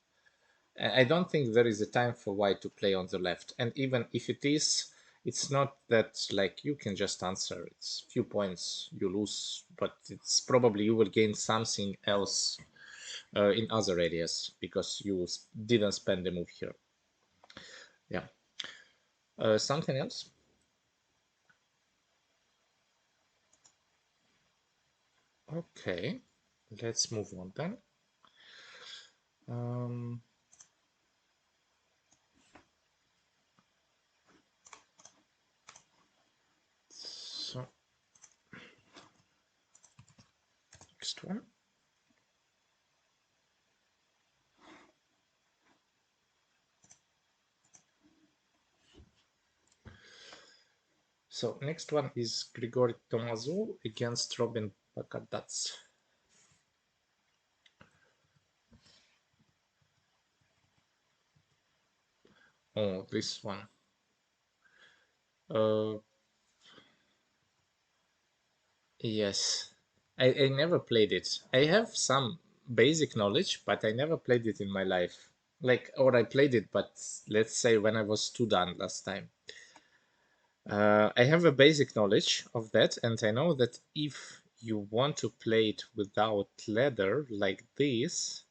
I don't think there is a time for white to play on the left. And even if it is, it's not that like you can just answer. It's few points you lose, but it's probably you will gain something else in other areas because you didn't spend the move here. Yeah. Something else? Okay. Let's move on then. Um, so next one. So next one is Grigory Tomazov against Robin Bakardats. Oh, this one. Uh, yes. I never played it. I have some basic knowledge, but I never played it in my life. Like, or I played it, but let's say when I was too done last time. I have a basic knowledge of that, and I know that if you want to play it without leather like this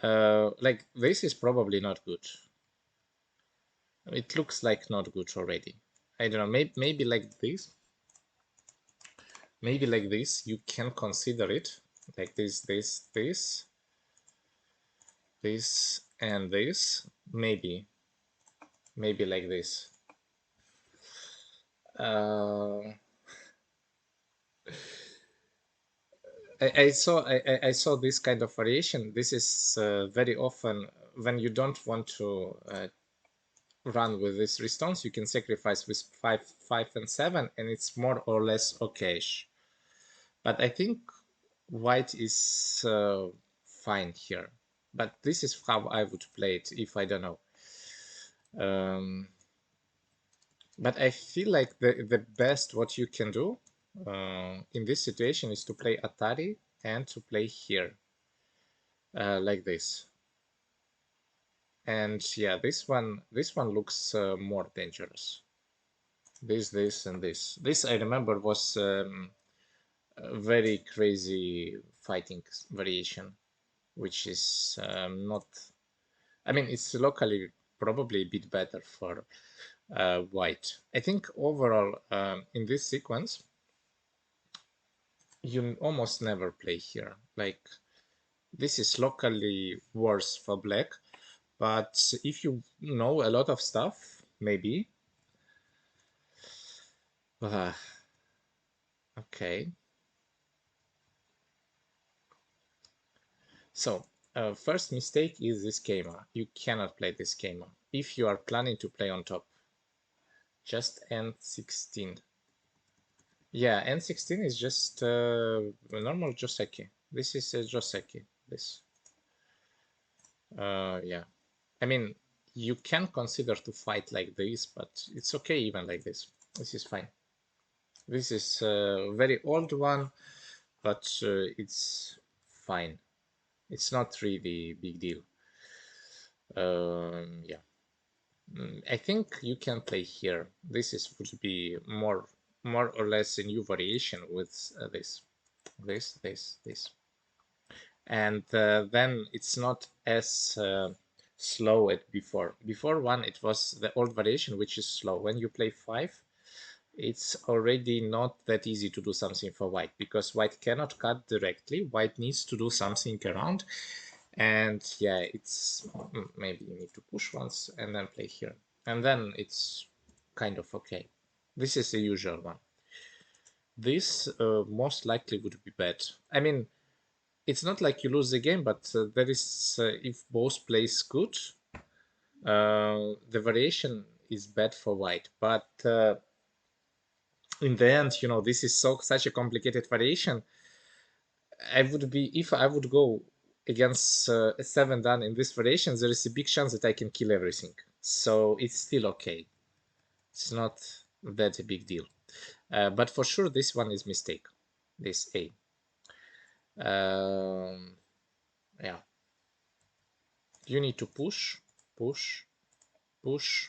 is probably not good. It looks like not good already. I don't know, maybe like this. Maybe like this, you can consider it. Like this, and this. Maybe like this. Uh, I saw this kind of variation. This is very often when you don't want to run with this response, you can sacrifice with 5 and 7, and it's more or less okayish. But I think white is fine here. But this is how I would play it if I don't know. Um, but I feel like the best what you can do in this situation is to play Atari and to play here like this. And yeah, this one looks more dangerous. This, and this. This I remember was a very crazy fighting variation, which is not. I mean, it's locally probably a bit better for white. I think overall in this sequence, you almost never play here. Like this is locally worse for black, but if you know a lot of stuff, maybe. Uh, okay. So, first mistake is this schema. You cannot play this schema if you are planning to play on top. Just N16. Yeah, N16 is just a normal Joseki. This is a Joseki. This. Yeah. I mean, you can consider to fight like this, but it's okay even like this. This is fine. This is a very old one, but it's fine. It's not really big deal. Yeah. I think you can play here. This is would be more or less a new variation with this, and then it's not as slow as before. Before one, it was the old variation, which is slow. When you play 5, it's already not that easy to do something for white because white cannot cut directly. White needs to do something around, and yeah, it's maybe you need to push once and then play here, and then it's kind of okay. This is the usual one. This most likely would be bad. I mean, it's not like you lose the game, but there is if both plays good, the variation is bad for white. But in the end, this is such a complicated variation. I would be if I would go against a 7 done in this variation, there is a big chance that I can kill everything. So it's still okay. It's not that a big deal. But for sure, this one is mistake. This A. Yeah. You need to push, push.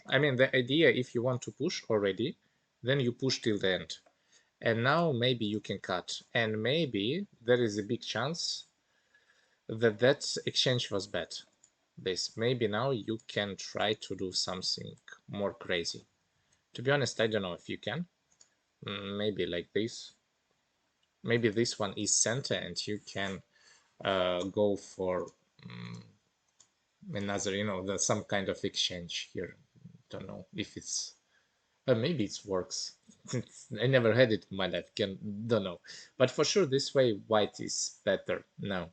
I mean, the idea, if you want to push already, then you push till the end. And now maybe you can cut. And maybe there is a big chance that exchange was bad. This maybe now you can try to do something more crazy. To be honest, I don't know if you can. Maybe like this. Maybe this one is center and you can go for another, some kind of exchange here. Don't know if it's maybe it works. I never had it in my life. Don't know, but for sure this way white is better now.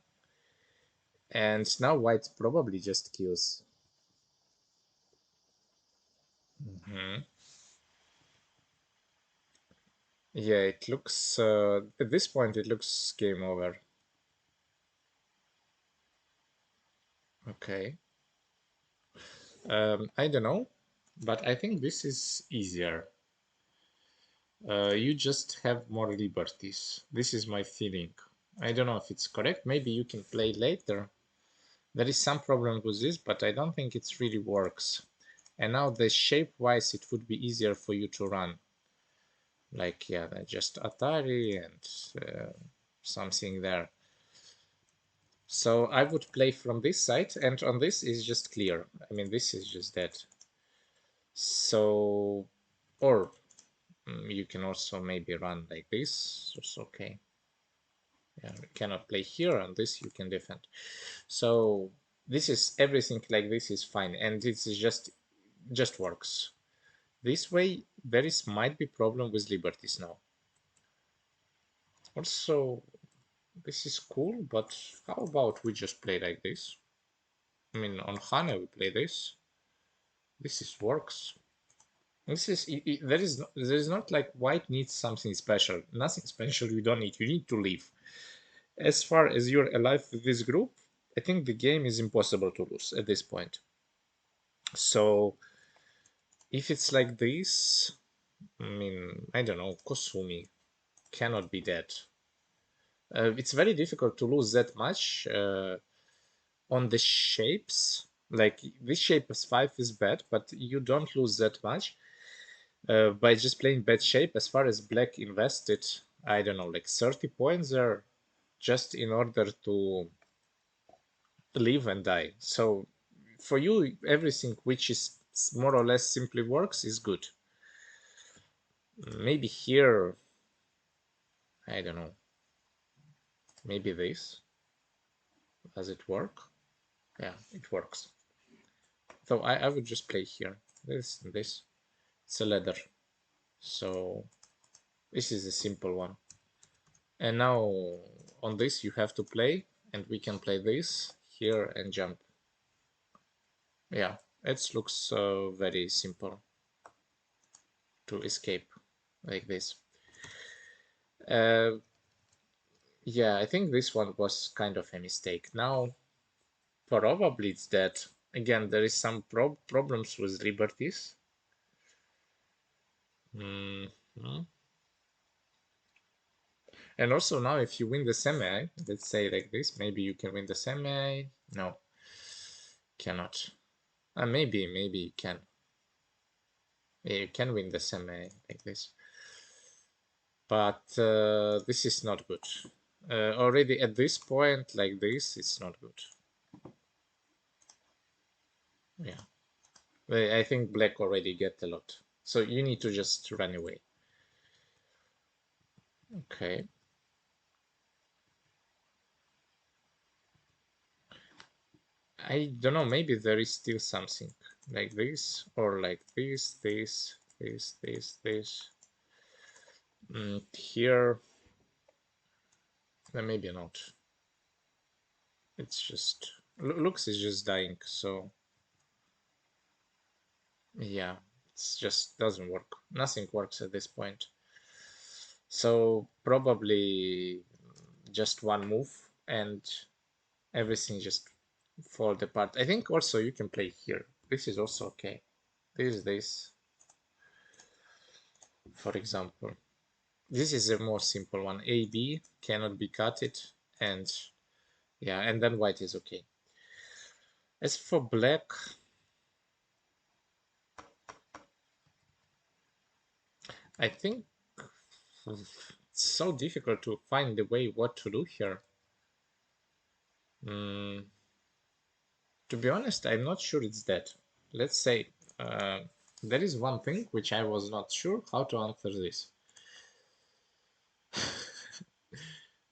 And now white probably just kills. Mhm. Yeah, it looks, at this point, it looks game over. Okay. I don't know, but I think this is easier. You just have more liberties. This is my feeling. I don't know if it's correct. Maybe you can play later. There is some problem with this, but I don't think it really works. And now the shape-wise, it would be easier for you to run. Like, yeah, just Atari and something there. So I would play from this side, and on this is just clear. I mean, this is just dead. So, or you can also maybe run like this. It's okay. Yeah, you cannot play here, and this you can defend. So this is everything like this is fine, and this is just works. This way, there is might be problem with liberties now. Also, this is cool, but how about we just play like this? I mean, on Hane we play this. This is works. This is there is not like white needs something special. Nothing special you don't need. You need to leave. As far as you're alive with this group, I think the game is impossible to lose at this point. So if it's like this, I mean, I don't know, Kosumi cannot be dead. It's very difficult to lose that much on the shapes. Like this shape as 5 is bad, but you don't lose that much by just playing bad shape. As far as black invested, I don't know, like 30 points there just in order to live and die. So for you, everything which is more or less simply works is good. Maybe here, I don't know. Maybe this. Does it work? Yeah, it works. So I would just play here. This and this. It's a ladder. So this is a simple one. And now on this you have to play, and we can play this here and jump. Yeah, it looks very simple to escape like this. Uh, yeah, I think this one was kind of a mistake. Now probably it's that again there is some problems with liberties. Mhm. And also now if you win the semi, let's say like this, maybe you can win the semi. No, cannot. Maybe you can. Yeah, you can win the semi like this. But this is not good. Already at this point, like this, it's not good. Yeah. I think black already get a lot. So you need to just run away. Okay. I don't know, maybe there is still something like this, or like this. Here, maybe not. It's just, looks is just dying, so yeah, it's just doesn't work. Nothing works at this point. So probably just one move and everything just fall apart. I think also you can play here. This is also okay. This, for example. This is a more simple one. A, B cannot be cutted, and yeah, and then white is okay. As for black, I think it's so difficult to find the way what to do here. Mm, to be honest, I'm not sure it's that. Let's say there is one thing which I was not sure how to answer this.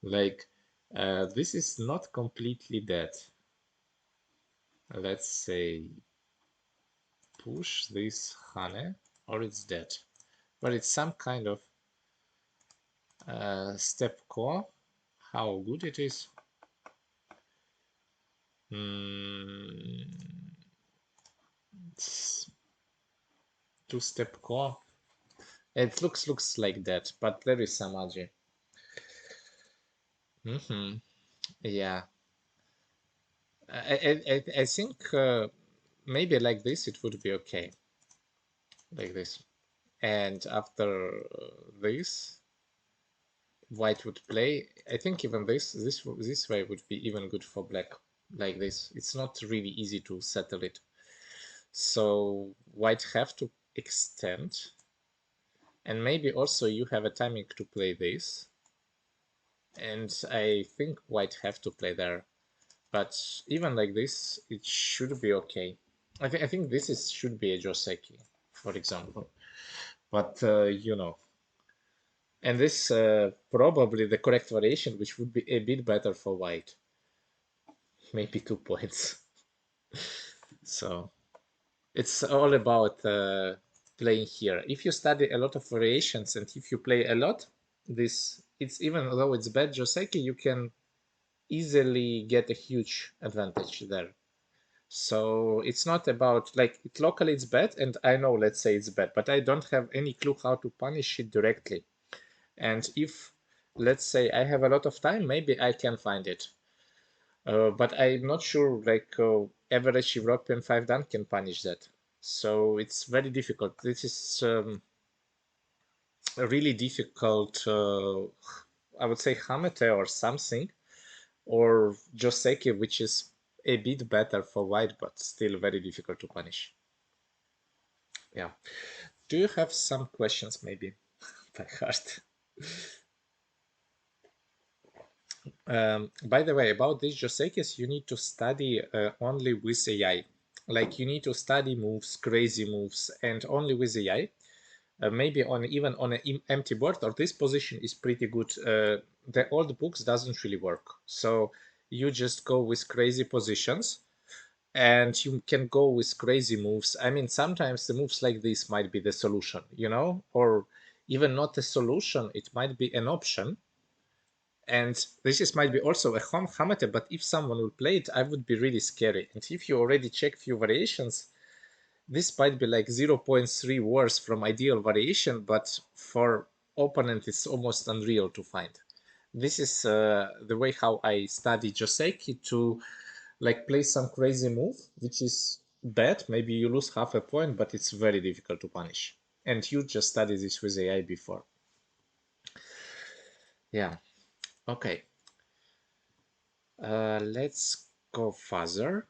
Like, this is not completely dead. Let's say push this Hane, or it's dead. But it's some kind of step core. How good it is. Mm, two-step core. It looks like that, but there is some agi. Yeah, I think maybe like this it would be okay, like this. And after this, white would play. I think even this way would be even good for black, like this. It's not really easy to settle it. So white have to extend, and maybe also you have a timing to play this. And I think white have to play there. But even like this, it should be okay. I think this is should be a Joseki, for example. But you know, and this probably the correct variation, which would be a bit better for white, maybe 2 points. So it's all about playing here. If you study a lot of variations and if you play a lot, this it's even though it's bad Joseki, you can easily get a huge advantage there. So it's not about like it locally it's bad, and I know let's say it's bad, but I don't have any clue how to punish it directly. And if let's say I have a lot of time, maybe I can find it. But I'm not sure like average European 5 dan can punish that. So it's very difficult. This is a really difficult, I would say Hamete or something, or Joseki, which is a bit better for white, but still very difficult to punish. Yeah. Do you have some questions maybe by heart? By the way, about these Josekis, you need to study only with AI. Like you need to study moves, crazy moves, and only with AI. Maybe on even on an empty board, or this position is pretty good. The old books doesn't really work. So you just go with crazy positions, and you can go with crazy moves. I mean, sometimes the moves like this might be the solution, you know, or even not a solution. It might be an option, and this is might be also a hamate, but if someone will play it, I would be really scary. And if you already check few variations, this might be like 0.3 worse from ideal variation, but for opponent it's almost unreal to find. This is the way how I study Joseki, to like play some crazy move, which is bad. Maybe you lose half a point, but it's very difficult to punish. And you just studied this with AI before. Yeah. Okay. Let's go further.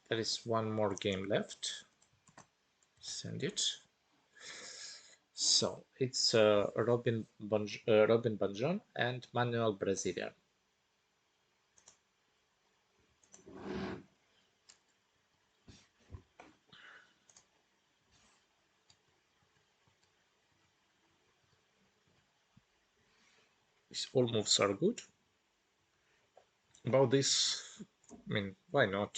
There is one more game left. Send it. So it's Robin Banjon and Manuel Brasilia. These all moves are good. About this, I mean, why not?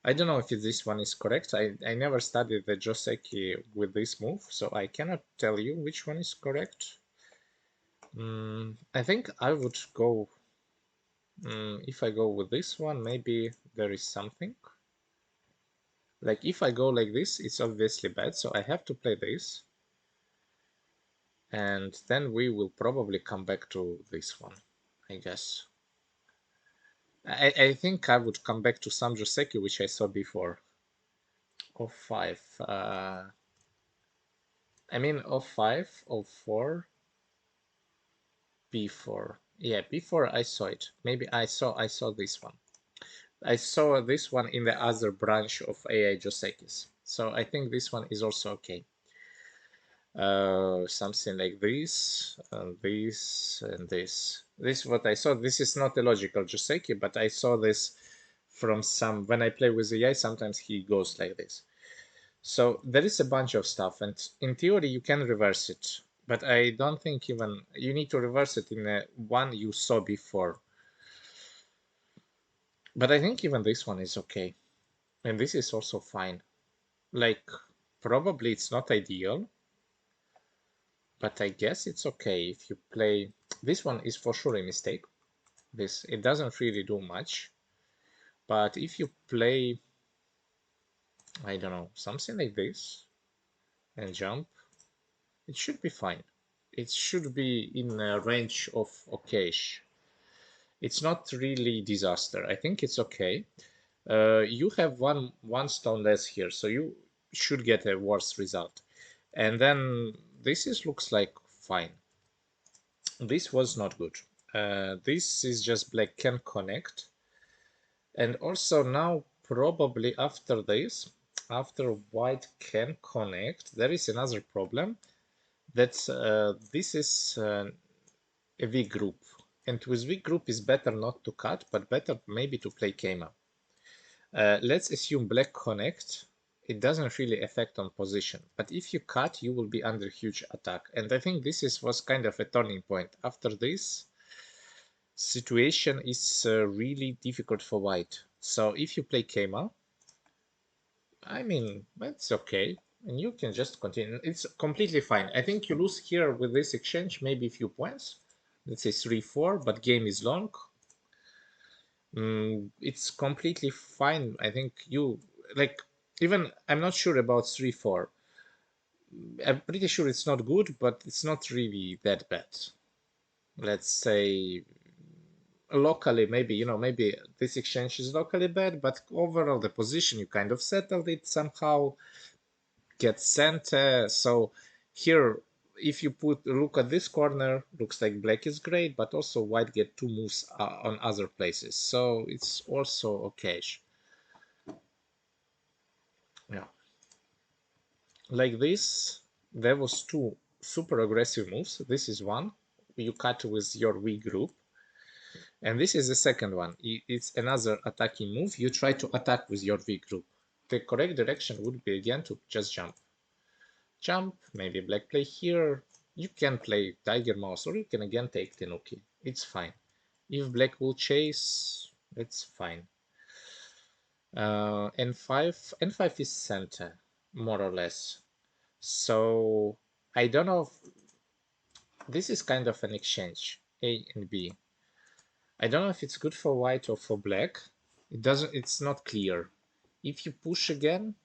I don't know if this one is correct. I never studied the Joseki with this move, so I cannot tell you which one is correct. I think I would go, if I go with this one, maybe there is something. Like if I go like this, it's obviously bad, so I have to play this. And then we will probably come back to this one, I guess. I think I would come back to some Joseki, which I saw before. O5. I mean O5, O4, B4. Yeah, B4 I saw it. Maybe I saw this one. I saw this one in the other branch of AI Josekis. So I think this one is also okay. Something like this, and this, and this. This is what I saw. This is not a logical Joseki, but I saw this from some, when I play with AI, sometimes he goes like this. So there is a bunch of stuff, and in theory you can reverse it, but I don't think even, you need to reverse it in the one you saw before. But I think even this one is okay. And this is also fine. Like, probably it's not ideal, but I guess it's okay if you play. This one is for sure a mistake. It doesn't really do much. But if you play I don't know, something like this, and jump. It should be fine. It should be in a range of okayish. It's not really disaster. I think it's okay. You have one stone less here, so you should get a worse result. And then looks like fine. This was not good. This is just black can connect. And also now probably after this, after white can connect, there is another problem that this is a weak group. And with weak group is better not to cut, but better maybe to play Keima. Let's assume black connect. It doesn't really affect on position, but if you cut, you will be under huge attack. And I think was kind of a turning point. After this, situation is really difficult for white. So if you play Keima, I mean, that's okay. And you can just continue. It's completely fine. I think you lose here with this exchange, maybe a few points. Let's say 3-4, but game is long. It's completely fine. I think you, like, even, I'm not sure about 3-4. I'm pretty sure it's not good, but it's not really that bad. Let's say locally, maybe, maybe this exchange is locally bad, but overall the position, you kind of settled it somehow, get sent. So here, if you look at this corner, looks like black is great, but also white get 2 moves on other places. So it's also okay. Yeah. Like this, there was 2 super aggressive moves. This is one. You cut with your weak group. And this is the second one. It's another attacking move. You try to attack with your weak group. The correct direction would be again to just jump. Jump, maybe black play here. You can play Tiger Mouse, or you can again take Tenuki. It's fine. If black will chase, it's fine. N5 is center, more or less. So I don't know if this is kind of an exchange, A and B. I don't know if it's good for white or for black. It's not clear. If you push again,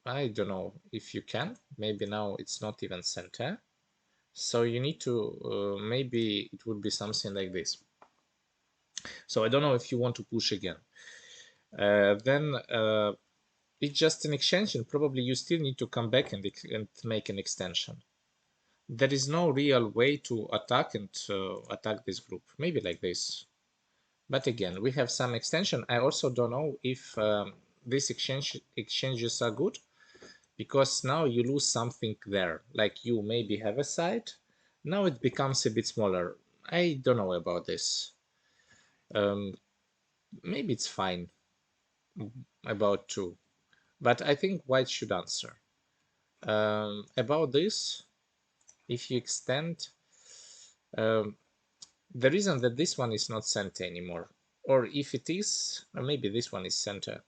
I don't know if you can. Maybe now it's not even center. So you need to, maybe it would be something like this. So I don't know if you want to push again. Then it's just an extension. Probably you still need to come back and make an extension. There is no real way to attack and attack this group. Maybe like this. But again, we have some extension. I also don't know if these exchanges are good, because now you lose something there. Like you maybe have a side. Now it becomes a bit smaller. I don't know about this. Maybe it's fine about 2. But I think white should answer. About this, if you extend, um, the reason that this one is not center anymore, or if it is, or maybe this one is center,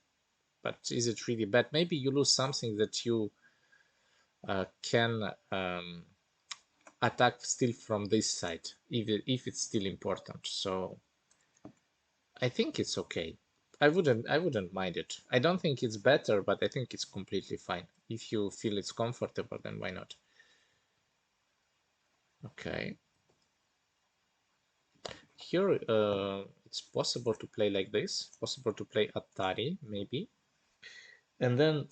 but is it really bad? Maybe you lose something that you can attack still from this side, even if it's still important. So I think it's okay. I wouldn't mind it. I don't think it's better, but I think it's completely fine. If you feel it's comfortable, then why not? Okay. Here, it's possible to play like this. Possible to play Atari, maybe. And then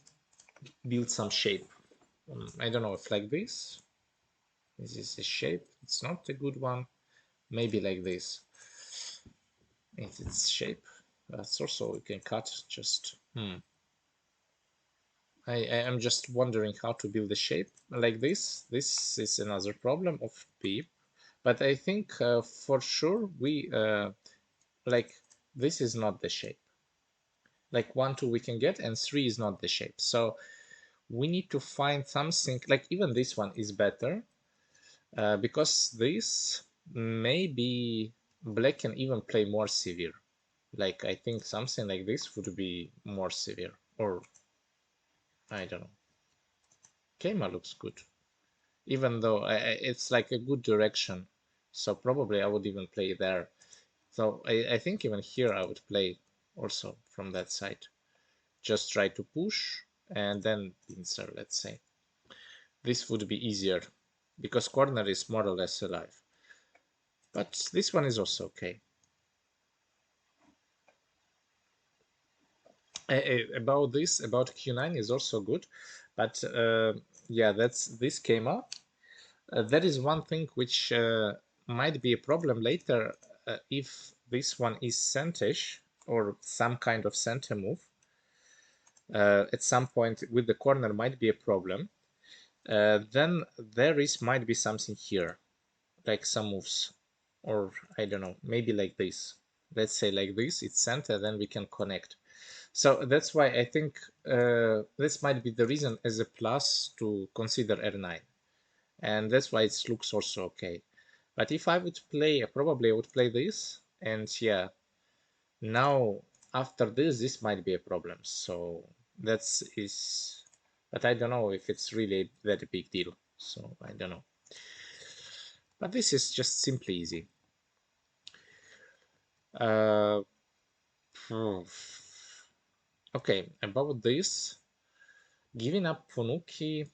build some shape. I don't know if like this. This is a shape. It's not a good one. Maybe like this. It's shape. That's also we can cut. Just I am just wondering how to build a shape like this. This is another problem of P, but I think for sure we like this is not the shape. Like 1, 2 we can get, and 3 is not the shape. So we need to find something like even this one is better because this maybe black can even play more severe. Like I think something like this would be more severe, or I don't know. Keima looks good. Even though it's like a good direction. So probably I would even play there. So I think even here I would play also from that side. Just try to push. and then pincer, let's say. This would be easier because corner is more or less alive. But this one is also okay. About q9 is also good, but yeah, this came up. That is one thing which might be a problem later if this one is centish or some kind of center move. At some point with the corner might be a problem. Then there might be something here, like some moves, or I don't know, maybe like this. Let's say like this, it's center, then we can connect. So that's why I think this might be the reason as a plus to consider R9. And that's why it looks also okay. But if I would play, probably I would play this, and yeah, now after this might be a problem. So but I don't know if it's really that a big deal. So I don't know. But this is just simply easy. Uh, okay, about this, giving up Funuki,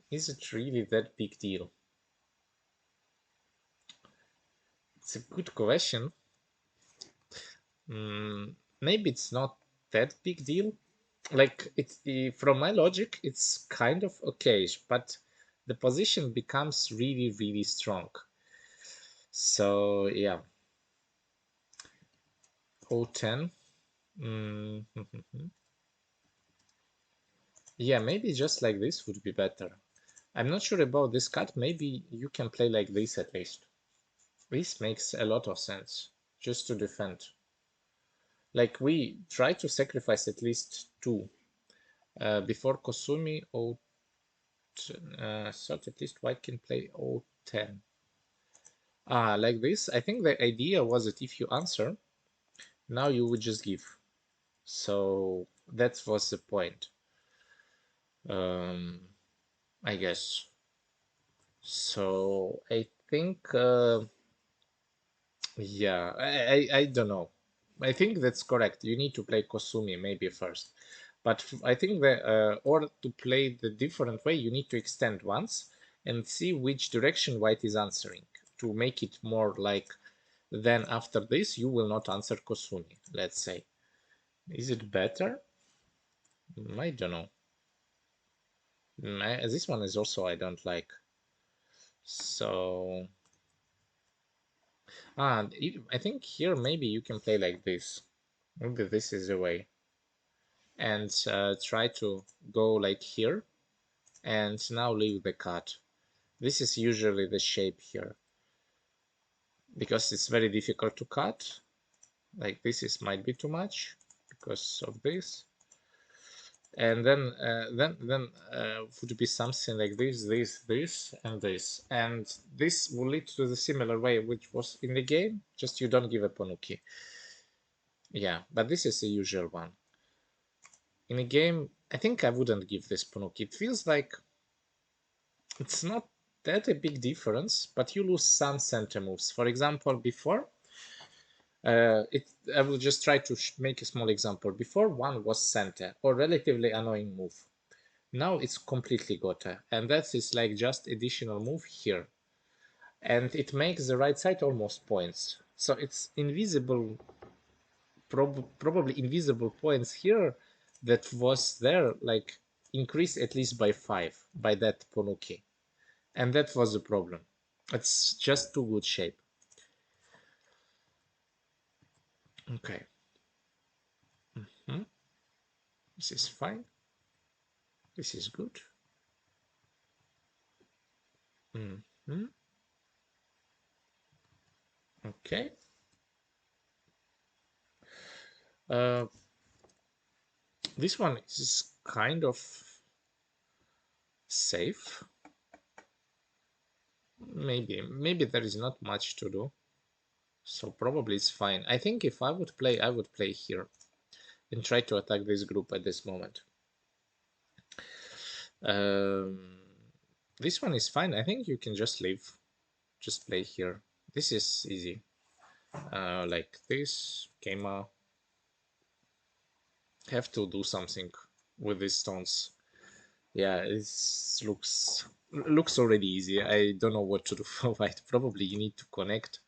is it really that big deal? It's a good question. Maybe it's not that big deal. Like from my logic, it's kind of okay, but the position becomes really, really strong. So yeah, O10. Yeah, maybe just like this would be better. I'm not sure about this cut. Maybe you can play like this at least. This makes a lot of sense, just to defend. Like we try to sacrifice at least two. Before Kosumi, thought at least white can play O10. Like this. I think the idea was that if you answer, now you would just give. So that was the point. I guess. So I think, yeah, I don't know. I think that's correct. You need to play Kosumi maybe first. But I think that, or to play the different way, you need to extend once and see which direction white is answering to make it more like, then after this, you will not answer Kosumi, let's say. Is it better? I don't know. This one is also I don't like. So, I think here maybe you can play like this. Maybe this is the way. And try to go like here. And now leave the cut. This is usually the shape here. Because it's very difficult to cut. Like this might be too much because of this. And then would be something like this, and this. And this will lead to the similar way which was in the game, just you don't give a Ponuki. Yeah, but this is the usual one. In a game, I think I wouldn't give this Ponuki. It feels like it's not that a big difference, but you lose some center moves. For example, before, I will just try to make a small example. Before, one was center, or relatively annoying move. Now it's completely gota, and that is like just additional move here. And it makes the right side almost points. So it's invisible, probably invisible points here that was there, like increased at least by 5 by that Ponuki. And that was the problem. It's just too good shape. Okay. This is fine. This is good. Okay. Uh, this one is kind of safe. Maybe there is not much to do. So probably it's fine. I think if I would play here and try to attack this group at this moment. Um, this one is fine. I think you can just leave. Just play here. This is easy. Like this, Kema. Have to do something with these stones. Yeah, it looks already easy. I don't know what to do for white. Probably you need to connect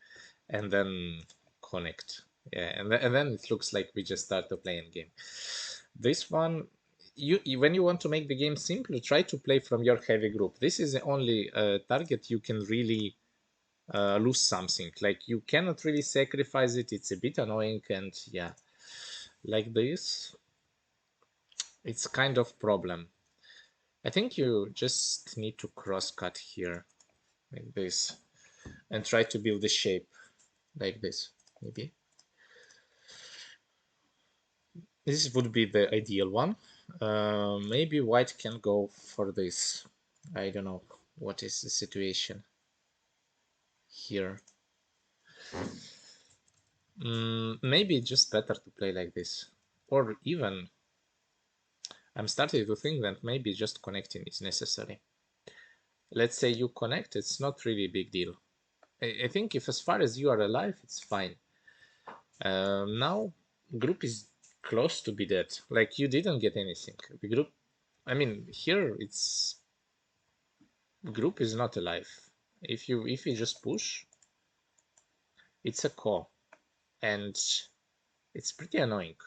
and then connect. Yeah, and then it looks like we just start to play in game. This one, when you want to make the game simple, try to play from your heavy group. This is the only target you can really lose something. Like you cannot really sacrifice it. It's a bit annoying, and yeah, like this, it's kind of problem. I think you just need to cross cut here like this and try to build the shape like this, maybe. This would be the ideal one. Maybe white can go for this. I don't know what is the situation here. Maybe it's just better to play like this. Or even, I'm starting to think that maybe just connecting is necessary. Let's say you connect, it's not really a big deal. I think if as far as you are alive, it's fine. Now, group is close to be dead. Like you didn't get anything. The group, I mean, here it's group is not alive. If you just push, it's a call, and it's pretty annoying.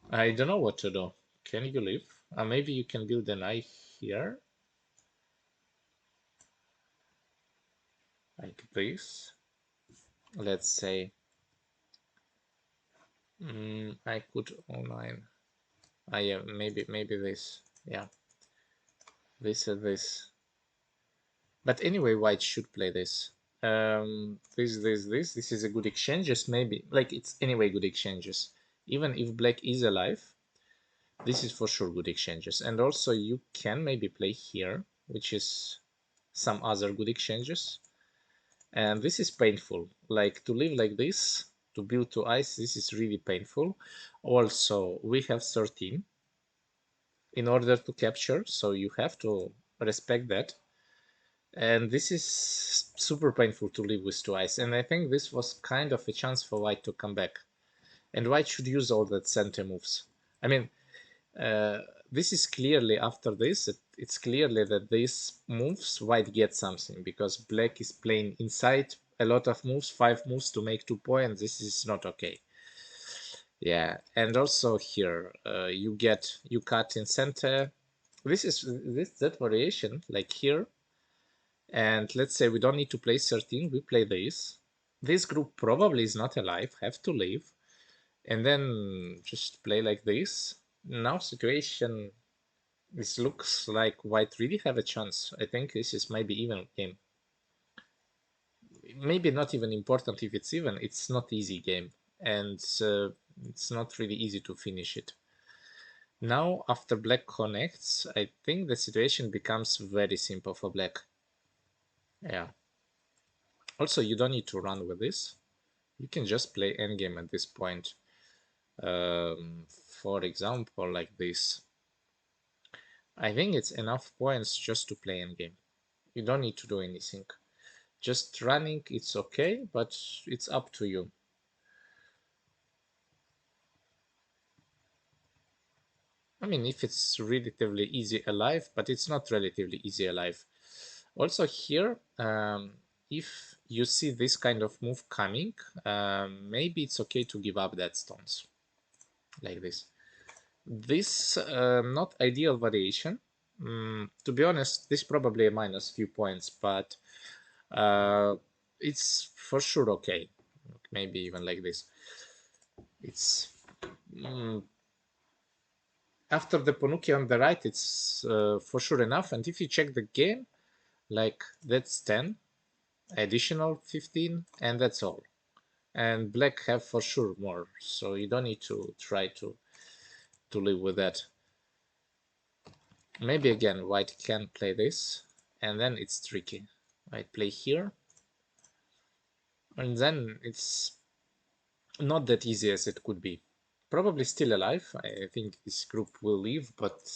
I don't know what to do. Can you leave? Maybe you can build an eye here, like this. Let's say I could online. Yeah, maybe this. Yeah, this and this. But anyway, white should play this. This is a good exchanges. Maybe like it's anyway good exchanges. Even if black is alive, this is for sure good exchanges. And also you can maybe play here, which is some other good exchanges. And this is painful. Like to live like this, to build to ice, this is really painful. Also, we have 13 in order to capture, so you have to respect that. And this is super painful to live with 2 ice. And I think this was kind of a chance for white to come back. And white should use all that center moves. I mean, uh, this is clearly after this, it's clearly that these moves white gets something because black is playing inside a lot of moves, 5 moves to make 2 points. This is not okay. Yeah, and also here you cut in center. This is that variation like here. And let's say we don't need to play 13, we play this. This group probably is not alive, have to leave, and then just play like this. Now situation, this looks like white really have a chance. I think this is maybe even game. Maybe not even important if it's even, it's not easy game. And it's not really easy to finish it. Now after black connects, I think the situation becomes very simple for black. Yeah. Also, you don't need to run with this. You can just play endgame at this point. For example, like this. I think it's enough points just to play endgame. You don't need to do anything. Just running, it's okay, but it's up to you. I mean, if it's relatively easy alive, but it's not relatively easy alive. Also here, if you see this kind of move coming, maybe it's okay to give up that stones, like this. This not ideal variation. To be honest, this probably a minus few points, but it's for sure okay. Maybe even like this. It's after the Ponuki on the right, it's for sure enough. And if you check the game, like that's 10, additional 15, and that's all. And black have for sure more, so you don't need to try to live with that. Maybe again, white can play this, and then it's tricky. White play here, and then it's not that easy as it could be. Probably still alive. I think this group will leave, but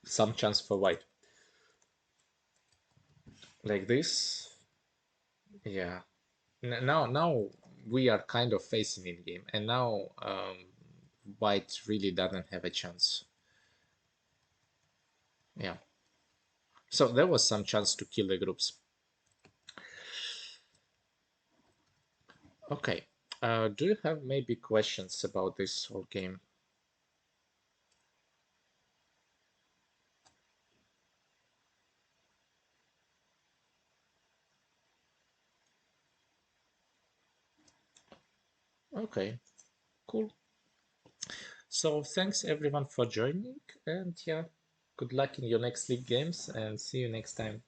some chance for white. Like this. Yeah. Now we are kind of facing in game, and now white really doesn't have a chance. Yeah. So there was some chance to kill the groups. Okay. Do you have maybe questions about this whole game? Okay, cool. So thanks everyone for joining, and yeah, good luck in your next league games, and see you next time.